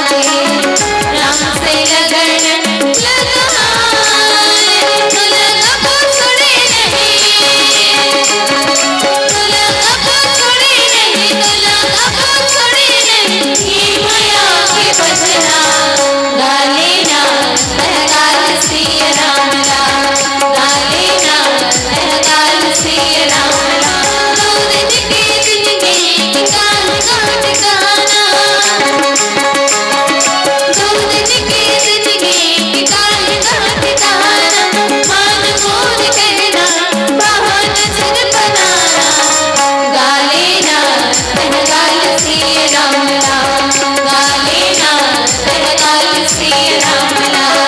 दे, राम से लगन लगाए, दुल्हा कबू छोड़े नहीं, दुल्हा कबू छोड़े नहीं, दुल्हा कबू छोड़े नहीं, ये माया के बजना गा लेना, लहकाल सिया राम लाल, गा लेना, लहकाल सिया राम लाल। दो दिन की जिंदगी ठिकाना, दो दिन की जिंदगी ठिकाना, मान मोर कहना बहान जग बनाना, गा लेना, लहकाल सिया राम लाल, गा लेना, लहकाल सिया राम लाल,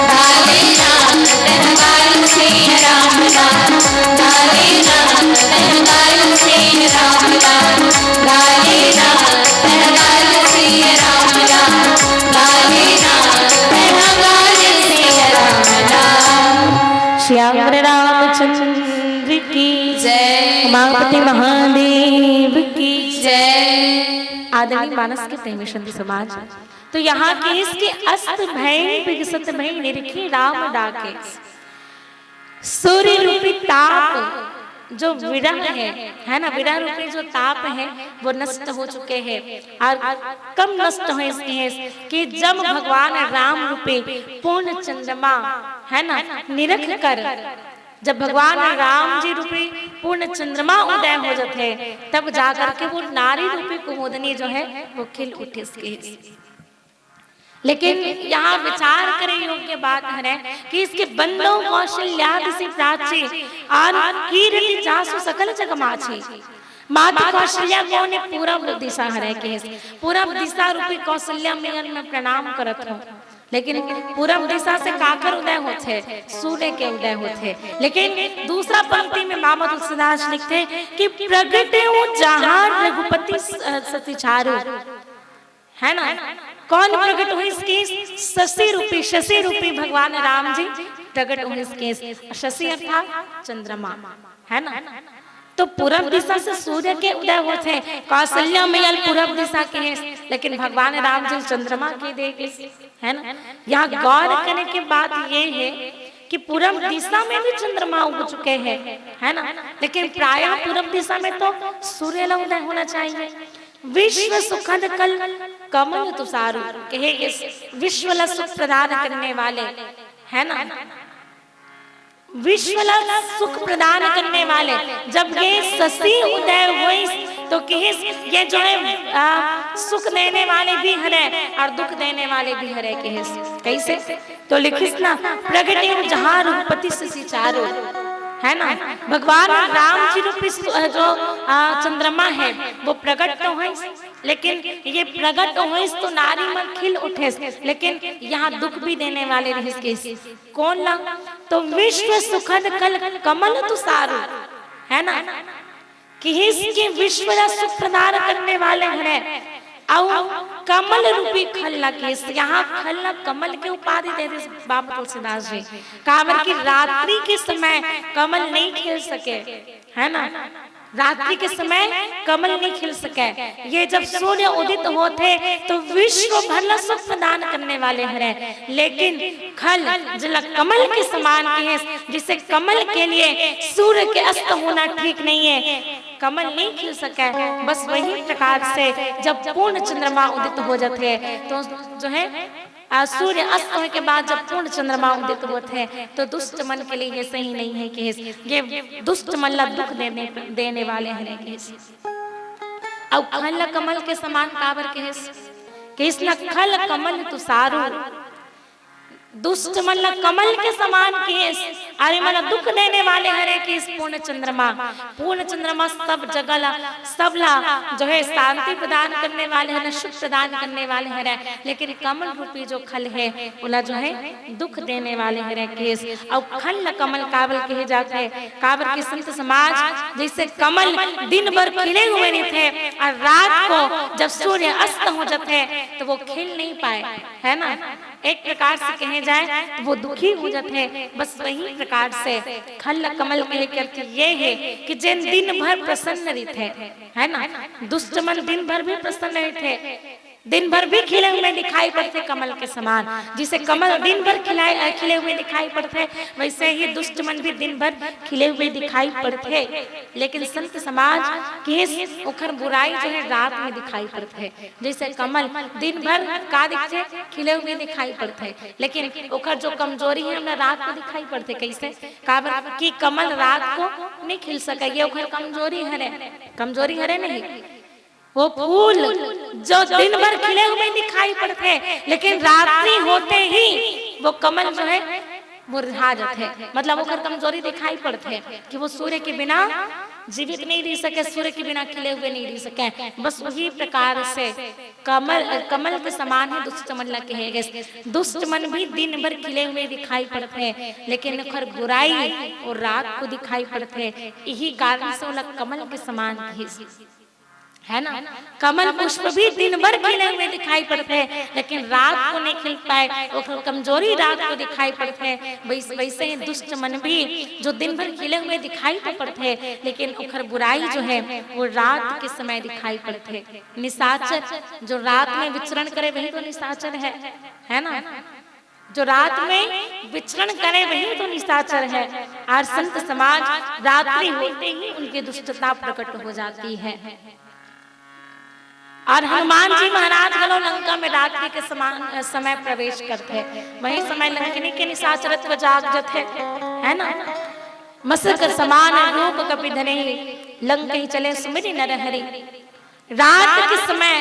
गा लेना, लहकाल सिया राम लाल, गा लेना, लहकाल सिया राम लाल, गा लेना, लहकाल सिया राम लाल, गा लेना, लहकाल सिया राम लाल। श्याम रामचंद्र की जय, उमापति महादेव की जय। आदरणीय मानस के प्रेमी संत समाज, तो यहाँ के इसके अस्त भय विकसित भय निरखी राम डाके, सूर्य रूपी ताप जो विरह है ना, विरह रूपी जो ताप है वो नष्ट हो चुके हैं। और कम नष्ट हो इसके हैं कि जब भगवान राम रूपी पूर्ण चंद्रमा है ना निरख कर, जब भगवान राम जी रूपी पूर्ण चंद्रमा उदय हो जाते हैं, तब जाकर के वो नारी रूपी कुमुदनी जो है वो खिल उठे इसके। लेकिन यहाँ विचार करें योग्य बात है कि इसके बंदों कौशल्यादि से प्राची आन कीर्ति जासु सकल जग माची। माता कौशल्या को ने पूरब दिशा हरे के, पूरब दिशा रूपी कौशल्या में प्रणाम करत हो। लेकिन पूरब दिशा से काकर उदय होते, सूर्य के उदय होते। लेकिन दूसरा पंक्ति में मामा तुलसीदास लिखते कि प्रगट हूँ जहाँ रघुपति सती चारू, है ना। कौन प्रकट हुई इसकी? शशि रूपी भगवान राम जी प्रकट हुए इसके। शशि अर्थात चंद्रमा, है ना। तो पूरब दिशा से सूर्य के उदय होते हैं, कौशल्या मैया पूरब दिशा के हैं, लेकिन भगवान राम जी चंद्रमा के देख, है ना। यहाँ गौर करने के बाद ये है कि पूरब दिशा में भी चंद्रमा उग चुके हैं, है ना। लेकिन प्रायः पूरब दिशा में तो सूर्य उदय होना चाहिए। विश्व सुखद कल कमल तुषारु कहे, विश्व सुख प्रदान करने वाले, है ना, विश्व सुख प्रदान करने वाले जब ये शशि उदय हुए तो कहे ये जो है सुख देने वाले भी हरे और दुख देने वाले भी हरे। कहे कैसे? तो लिखिस ना, प्रगटे जहाँ रघुपति शशि चारो, है ना। भगवान राम जी रूपी जो चंद्रमा है वो प्रकट तो है, लेकिन ये प्रकट हो तो नारी मन खिल उठे, लेकिन यहाँ दुख भी देने वाले रहे। कौन ला? तो विश्व सुखद कल कमल तुषारु, है ना, कि इसके विश्व सुख प्रदान करने वाले हैं। और कमल रूपी खल्ला के, यहाँ खल्ला कमल के उपाधि दे दे बाबा तुलसीदास जी। काबर की रात्रि के समय कमल नहीं खिल सके, है ना, रात्रि के समय कमल नहीं खिल सके। ये जब सूर्य उदित होते तो विश्व भर सुख प्रदान करने वाले हैं, लेकिन खल जल कमल के समान के हैं, जिसे कमल के लिए सूर्य के अस्त होना ठीक नहीं है, कमल नहीं खिल सके। बस वही प्रकार से जब पूर्ण चंद्रमा उदित हो जाते हैं तो जो है सूर्य अस्त होने के बाद जब पूर्ण चंद्रमा उदित होते हैं तो दुष्ट मन के लिए ये सही नहीं है कि ये दुष्ट मन ला दुख देने वाले हैं। अब खल कमल के समान काबर के इसला खल कमल तुषारु, दुष्ट मन कमल के समान के, अरे मन दुख देने वाले हरे कि इस पूर्ण चंद्रमा सब जगह सब ला जो है शांति प्रदान करने वाले हैं, सुख प्रदान करने वाले हैं। लेकिन कमल रूपी जो खल है उला जो है दुख देने वाले हैं केस। और खल कमल काबल कहे जाते हैं। काबर के संत समाज जैसे कमल दिन भर खिले हुए नहीं थे और रात को जब सूर्य अस्त हो जाते तो वो खिल नहीं पाए, है ना, एक प्रकार से कहे जाए तो वो दुखी हो जाते हैं। बस वही प्रकार से खल कमल के अर्थ ये है कि जिन दिन भर प्रसन्न रहते, है ना, दुष्ट मन दिन भर भी प्रसन्न रहते, दिन भर भी खिले हुए दिखाई पड़ते कमल के समान। जिसे कमल दिन भर खिले हुए दिखाई पड़ते, वैसे ही दुष्ट मन भी दिन भर खिले हुए दिखाई पड़ते। लेकिन संत समाज की उखर बुराई जो है रात में दिखाई पड़ते। जैसे कमल दिन भर का दिखते खिले हुए दिखाई पड़ते, लेकिन उखर जो कमजोरी है हमें रात को दिखाई पड़ते। कैसे काबर कि कमल रात को नहीं खिल सके, ये उखर कमजोरी हरे, कमजोरी हरे नहीं। वो फूल जो दिन भर खिले हुए दिखाई पड़ते, लेकिन रात्रि होते ही वो कमल जो है मुरझा जाते, मतलब वो कमजोरी दिखाई पड़ते कि वो सूर्य के बिना जीवित नहीं रह सके, सूर्य के बिना खिले हुए नहीं रह सके। बस वही प्रकार से कमल के समान है दुष्ट मन कहेगे। दुष्ट मन भी दिन भर खिले हुए दिखाई पड़ते, लेकिन उखर बुराई और रात को दिखाई पड़ते। यही कारण से वो कमल के समान है ना। कमल पुष्प भी दिन भर खिले हुए दिखाई पड़ते हैं, लेकिन रात को नहीं खिल पाए, वो कमजोरी रात को दिखाई पड़ते हैं। वैसे ही दुष्ट मन भी जो दिन भर खिले हुए दिखाई तो पड़ते हैं, लेकिन उखर बुराई जो है वो रात के समय दिखाई पड़ते हैं। निशाचर जो रात में विचरण करे वही तो निशाचर है ना। जो रात में विचरण करे वही तो निशाचर है। और संत समाज रात्रि होते ही उनकी दुष्टता प्रकट हो जाती है। और हनुमान जी महाराज गलो लंका में रात्रि के समय प्रवेश करते हैं। वही समय लंकिनी के निशाचरत्व जागृत है ना। मसक समान रूप कपि धरे, लंक ही चले सुमिरि नर हरि। रात के समय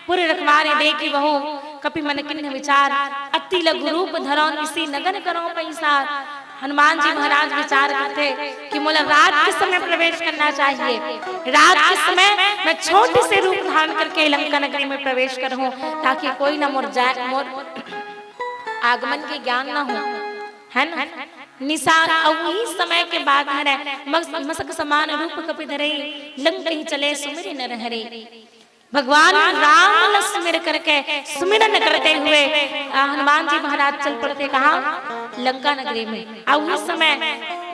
पूरे रखवारे देखी बहु, कपि मन किन्ह विचार, अति लघु रूप धरो निसी नगन करो पैसार। हनुमान जी महाराज विचार करते कि मुझे रात के समय प्रवेश करना चाहिए। रात के समय मैं छोटे से रूप धारण करके लंका नगरी में प्रवेश करूं, ताकि कोई ना मोर आगमन के ज्ञान ना हो, है ना। निशार वही समय के बाद मसक समान रूप कपि धरे, लंक ही चले सुमिरि नर हरि। भगवान राम लक्ष्मण करके सुमिरन करते हुए हनुमान जी महाराज चल पड़ते कहा लंका नगरी में। और उस समय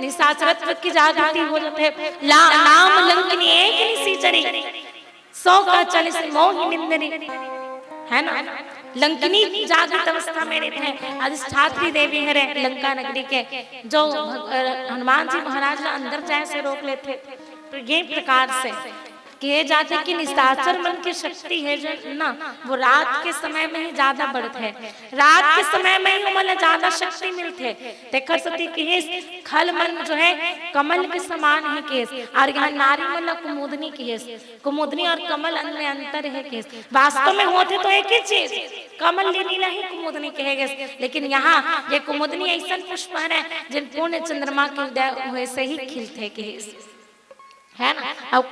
निशाचरत्व की जागृति हो जाते। नाम लंकनी एक निशाचरी, 100 का 40 मोहि निंदनी, है ना। लंकनी जागृत अवस्था में रहते हैं। अधिष्ठात्री देवी है लंका नगरी के, जो हनुमान जी महाराज अंदर जाए से रोक लेते। तो ये प्रकार से किए जाते कि निशाचर मन की शक्ति है जो ना, वो रात के समय में ही ज्यादा बढ़ते है। रात के समय में ही मतलब ज्यादा शक्ति मिलते। देखकर सती केस खल मन जो है कमल के समान है केस, और यहाँ नारी मतलब कुमुदनी केस। कुमुदनी और कमल में अंतर है केस। वास्तव में होते तो एक ही चीज, कमल नीला ही कुमुदनी कहेगे, लेकिन यहाँ ये कुमुदनी ऐसा पुष्प है जिन पूर्ण चंद्रमा के उदय हुए से ही खिलते केस, है ना। अब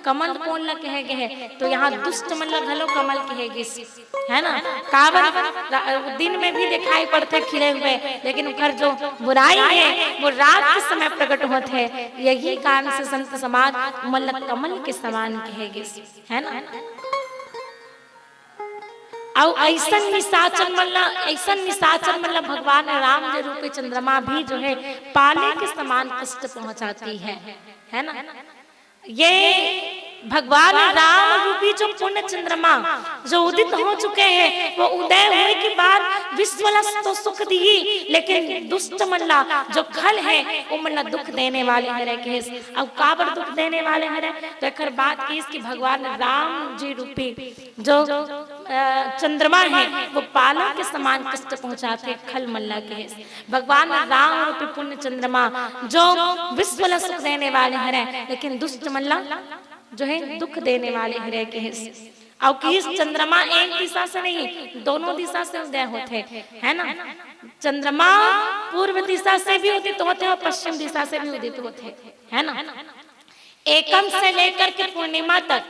कमल कौन ला कहेगे है, तो यहाँ दुष्ट मतलब घलो कमल कहेगी, है ना। काबर दिन में भी दिखाई पड़ते खिले हुए, लेकिन उनका जो बुराई है वो रात के समय प्रकट होते हैं। यही कारण से संत समाज मतलब कमल के समान कहेगी, है ना। और ऐसा निशाचर मतलब भगवान राम के रूपी चंद्रमा भी जो है पाले के समान कष्ट पहुंचाती है ना। ये भगवान राम रूपी जो पुण्य चंद्रमा जो उदित हो चुके हैं, वो उदय होने के बाद विश्व तो सुख दी, लेकिन दुष्ट मल्ला जो खल है वो मल्ला दुख देने वाले है। अब काबर दुख देने वाले है, तो एक बात की इसकी भगवान राम जी रूपी जो चंद्रमा है वो पाला के समान कष्ट पहुंचाते खल मल्ला के। भगवान राम रूपी पुण्य चंद्रमा जो विश्व सुख देने वाले हैं, लेकिन दुष्ट मल्ला जो है दुख देने वाले हरे के। और कि चंद्रमा एक दिशा से नहीं, दोनों दिशा से उदय होते, है ना। चंद्रमा पूर्व दिशा से भी उदित होते और पश्चिम दिशा से भी उदित होते, है ना। एकम से लेकर के पूर्णिमा तक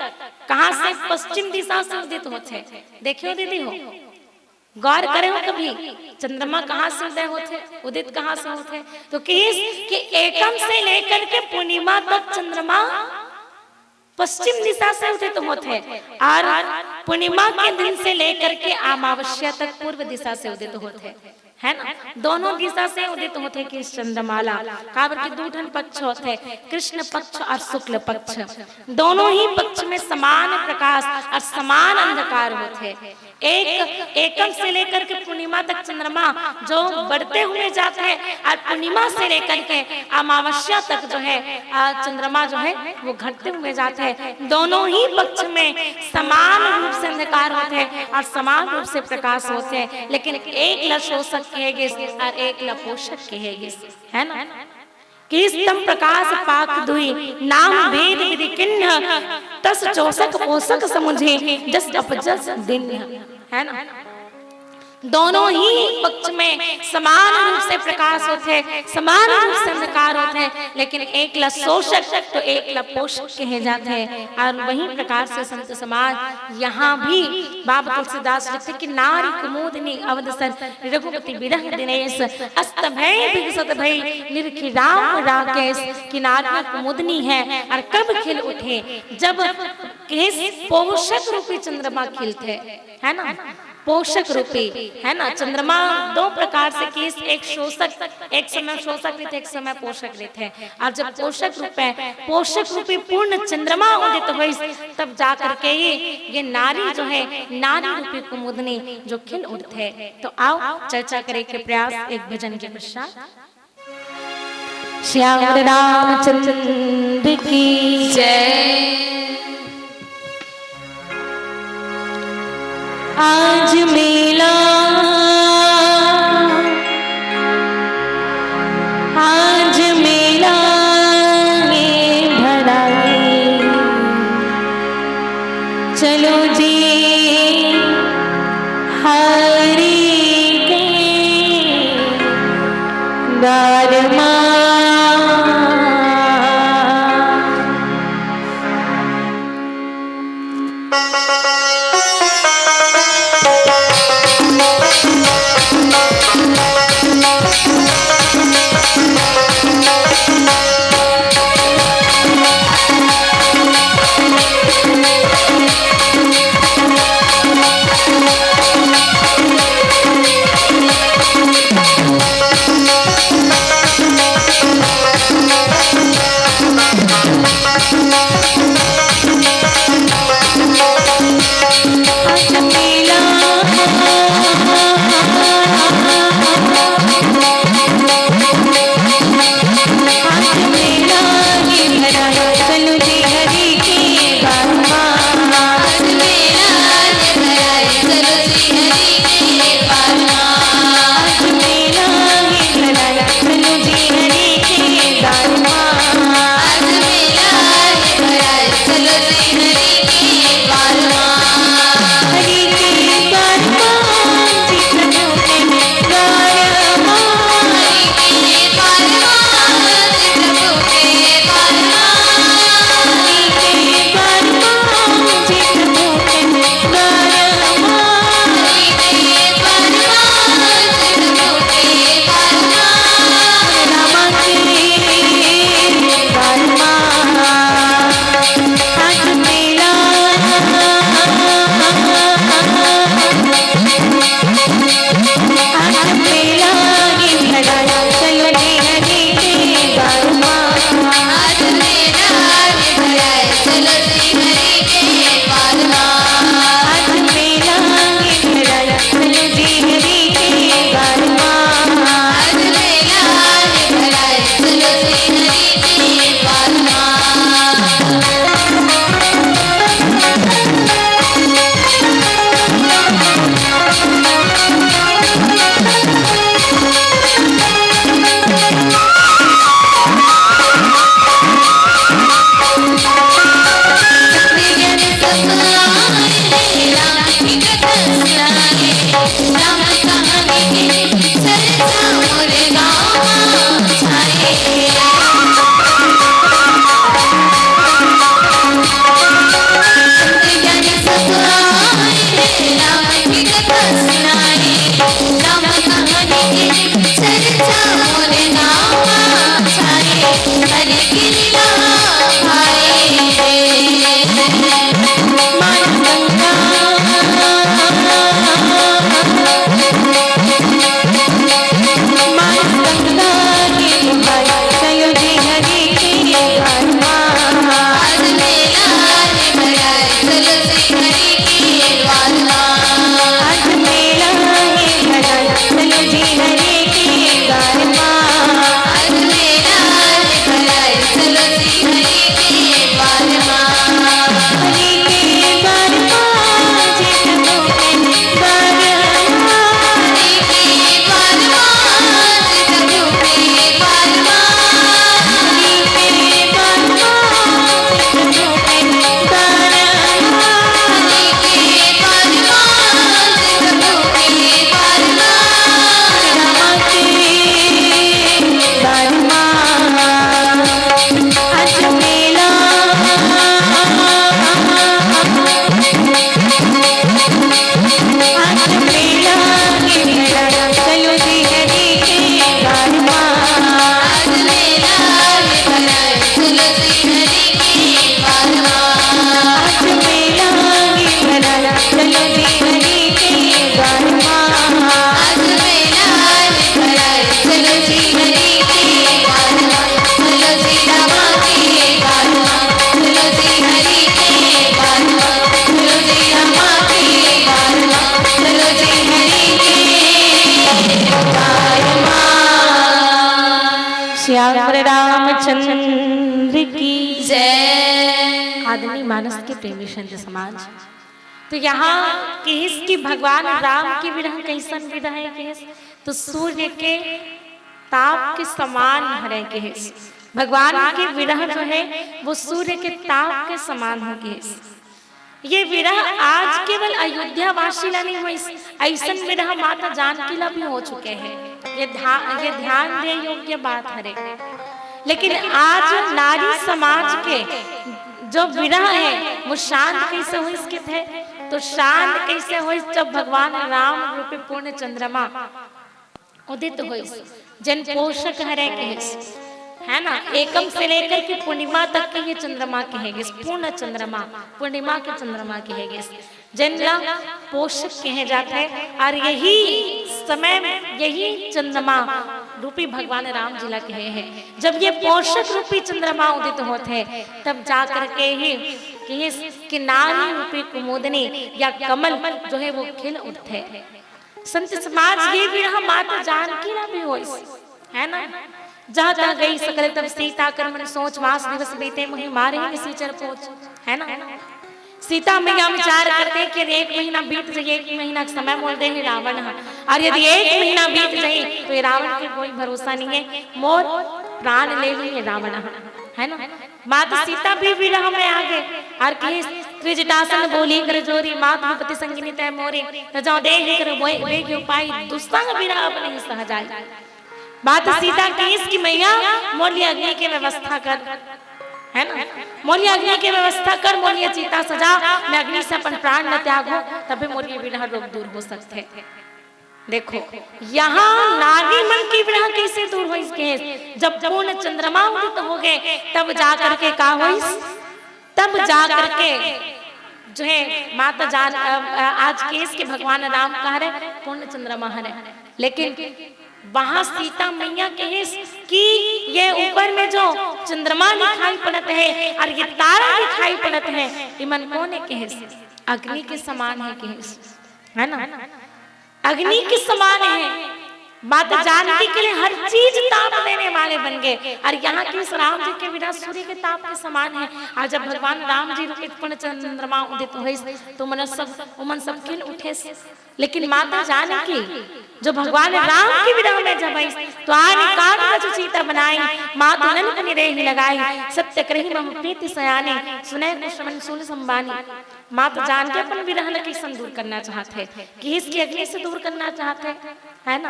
कहां से पश्चिम दिशा से उदित होते, देखियो दीदी हो, गौर करे हो कभी चंद्रमा कहां से उदय होते, उदित कहां से होते। तो कि एकम से लेकर के पूर्णिमा तक चंद्रमा पश्चिम दिशा से उदित होते, और पूर्णिमा के दिन से लेकर के अमावस्या तक पूर्व दिशा से उदित होते है ना, दोनों दिशा से उदित होते कि चंद्रमाला काबर के दो ठन पक्ष होते, कृष्ण पक्ष और शुक्ल पक्ष, दोनों ही पक्ष में समान प्रकाश और समान अंधकार होते। एकम से लेकर के पूर्णिमा तक चंद्रमा जो बढ़ते हुए जाते हैं और पूर्णिमा से लेकर के अमावस्या तक जो है चंद्रमा जो है वो घटते हुए जाते हैं। दोनों ही पक्ष में समान रूप से अंधकार होते हैं और समान रूप से प्रकाश होते हैं, लेकिन एक ल शोषक कहेगे और एक ल पोषक कहेगे, है ना। किस तम प्रकाश पाक दुई नाम भेद विधि किन्ह तस चोषक पोषक समुझे जस अपजस दिन, है ना। दोनों ही पक्ष में समान रूप से प्रकाश होते हैं, समान रूप से अंधकार होते हैं, लेकिन एक ल शोषक तो एक ल पोषक कहे जाते हैं। और वही प्रकार से संत समाज यहाँ भी बाबा तुलसीदास लिखते कि नारी कुमुदनी अवदसर रघुपति विरह दिनेश अस्त भय विकसत भय निरखी राम राकेश, कि नारी कुमुदनी है और कब खिल उठे जब पोषक रूपी चंद्रमा खिलते, है ना, पोषक रूपी, है ना। चंद्रमा दो प्रकार से किस, एक शोषक, एक समय शोषक रहते, एक समय पोषक रहते हैं। और जब पोषक रूप है, पोषक रूपी पूर्ण चंद्रमा उदित हुई तब जाकर के ये नारी जो है, नारी रूपी कुमुदनी जो खिल उठते। तो आओ चर्चा करें के प्रयास एक भजन के पश्चात। श्याम रामचंद्र की जय। आज मेला आज मेला ये भरा है, चलो जी हरि के द्वार मां। के प्रेमी संत समाज। तो यहाँ केस की भगवान राम की विरह कैसन विरह है केस, तो सूर्य के ताप के समान हरे केस। भगवान की विरह जो है वो सूर्य के ताप के समान है केस। ये विरह आज केवल अयोध्या वासी ला नहीं हुई, ऐसन विरह माता जानकी ला भी हो चुके हैं। ये ध्यान दे योग्य बात है। लेकिन आज नारी समाज के जो विरह है वो शांत कैसे हुई इसके थे, तो शांत कैसे हुई जब भगवान राम रूपी पूर्ण चंद्रमा उदित हुई, जन पोषक हरे के है ना, एकम से लेकर के पूर्णिमा तक के ये चंद्रमा कहेंगे, पूर्ण चंद्रमा पूर्णिमा के चंद्रमा कहेंगे, जिनला पोषक कहे जाते हैं। और यही समय यही चंद्रमा रूपी भगवान राम जी ला कहे हैं, जब ये पोषक रूपी चंद्रमा उदित होते हैं तब जाकर के ही कि नारी रूपी कुमुदनी या कमल जो है वो खिल उठते। संत समाज ये भी रहा माता जानकी ना भी हो, है ना, जहाँ तहाँ गई सकल तब सीता कर मन सोच, मास दिवस बीते मुहि मारे किसी चर पहुंच, है ना। सीता मैया विचार करते कि एक महीना बीत जाए, एक महीना समय बोल दे है रावण, और यदि एक महीना बीत जाए तो ये रावण के कोई भरोसा नहीं है, मोर प्राण ले लिए रावण, है ना। माता सीता भी विरह में आ गए और कही त्रिजटासन बोली कर जोरी, मात पति संगिनी तय मोरे, जाओ देह कर वेग उपाय दुस्संग विरह अपने ही सह जाए। माता सीता की इसकी मैया मोली अग्नि की व्यवस्था कर, है ना, मोली अग्नि की व्यवस्था कर, मोली चिता सजा, मैं अग्नि से अपन प्राण न त्यागो, तभी मोली विरह रोग दूर हो सकते। देखो यहाँ नारी मन की विरह कैसे दूर हुई इसके, जब पूर्ण चंद्रमा उदित हो गए तब जाकर के का हुई, तब जाकर के जो है माता जान आज केस के भगवान राम कह रहे पूर्ण चंद्रमा है, लेकिन वहां सीता मैया कहे कि ये ऊपर में जो चंद्रमा दिखाई पड़त है और ये तारा दिखाई पड़त है, ये मन कौन कहे, अग्नि के समान है कहे, है ना, अग्नि के समान है। माता जानकी के लिए हर चीज ताप देने वाले बन गए, और यहाँ के राम जी के विरह सूर्य के ताप के समान है। और जब भगवान राम जी रूपी पूर्ण चंद्रमा उदित हुए तो मन सब खिल उठे। लेकिन माता जानकी जो भगवान राम के विरह में जब आई तो आने जो सीता बनाई, माता नन निरेह लगाई, सत्य करही मम प्रीति सयानी, सुने कुशमन सूल संबानी। माता जान के अपन विरह न कैसे दूर करना चाहते, कि इसकी अग्नि से दूर करना चाहते, है ना,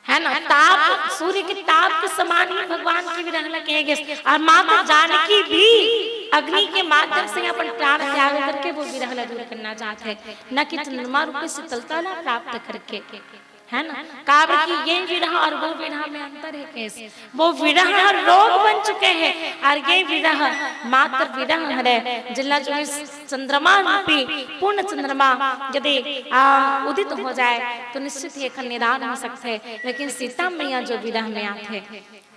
है ना। ताप सूर्य के ताप के समान ही भगवान की विरह न कहेंगे, और माता जानकी भी अग्नि के माध्यम से अपन प्राण त्याग करके वो विरह न दूर करना चाहते, न कि चंद्रमा रूपी शीतलता न प्राप्त करके, है ना। काव्य की ये विरह और वो विरह में अंतर है कैसे, वो विरह रोग बन चुके हैं और ये विरह मात्र विरह है, जिला जो है चंद्रमा रूपी पूर्ण चंद्रमा यदि उदित हो जाए तो निश्चित ही निदान हो सकते हैं। लेकिन सीता मैया जो विरह में आते,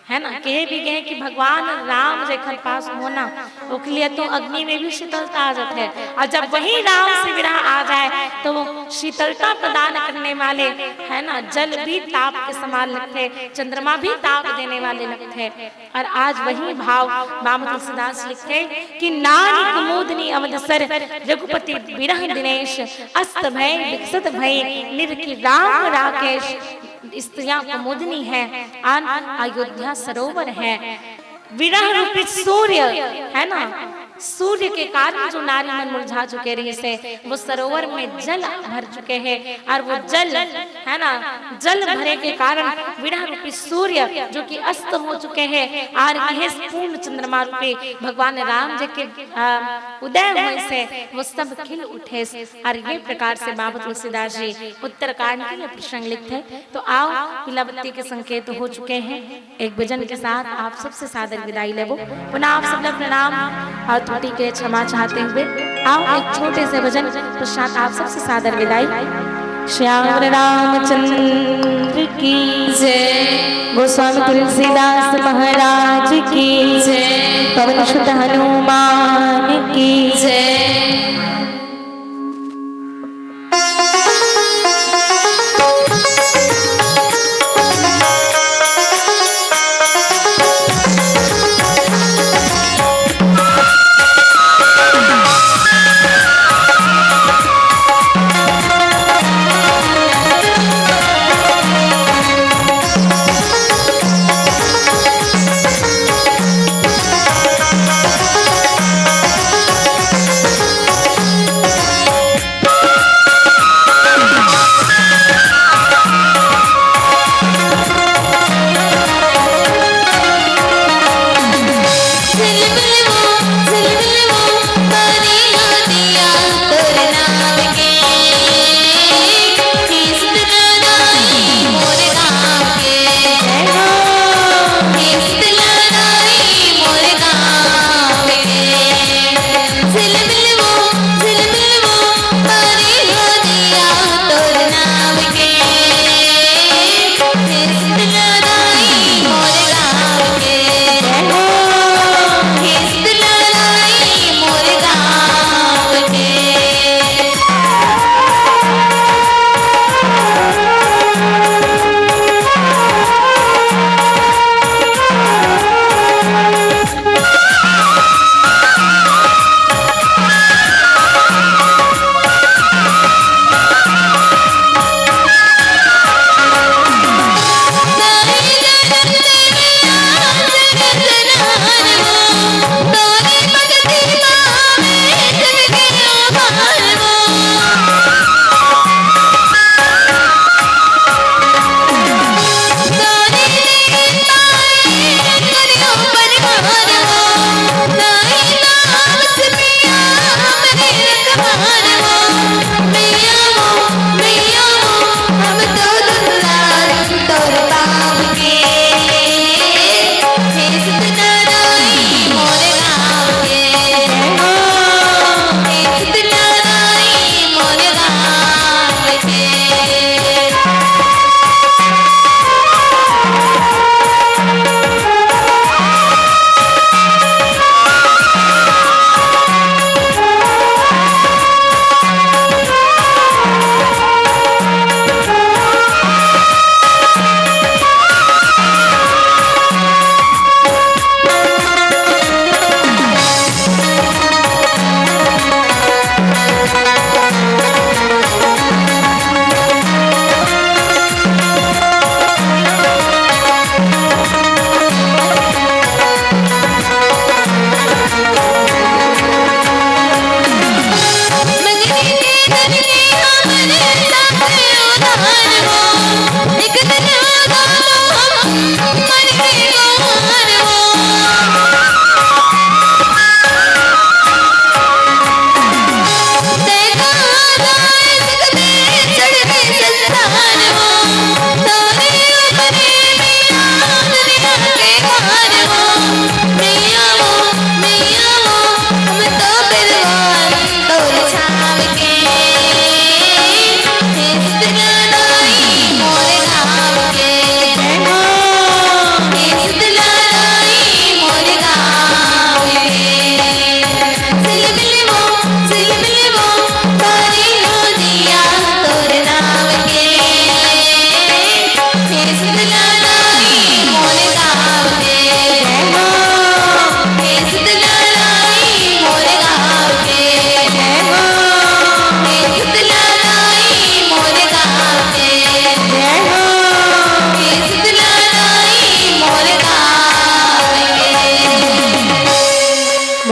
है ना, कहे भी गए कि भगवान राम जेखर पास होना उसके लिए तो अग्नि में भी शीतलता आ जाती है, और जब वही राम से विरह आ जाए तो वो शीतलता प्रदान करने वाले, है ना, जल भी ताप के समान लगते, चंद्रमा भी ताप देने वाले लगते। और आज वही भाव बाबा तुलसीदास लिखते कि नारी कुमुदनी अवधसर, रघुपति विरह दिनेश, अस्त भय विकसित भय, निरखी राम राकेश, स्त्रियां कुमुदनी है, अयोध्या सरोवर है। विरह रूपी सूर्य, है ना, सूर्य के कारण जो नारी मन मुरझा चुके रहे से वो सरोवर में जल भर चुके हैं, और वो जल, है ना, जल भरे के कारण विरह रूपी सूर्य जो कि अस्त हो चुके हैं, और यह पूर्ण चंद्रमा रूपी भगवान राम जी के उदय हुए से वो सब खिल उठे। और ये प्रकार से बाबा तुलसीदास जी उत्तरकांड के प्रसंग लिखते। तो आओ पिलावती के संकेत हो चुके हैं, एक भजन के साथ आप सबसे सादर विदाई लेबो। पुनः आप सब प्रणाम और त्रुटि के क्षमा चाहते हुए आओ एक छोटे से भजन पश्चात आप सबसे सादर विदाई। श्याम रामचंद्र की जय, गोस्वामी तुलसीदास महाराज की जय, पवन सुत हनुमान की जय।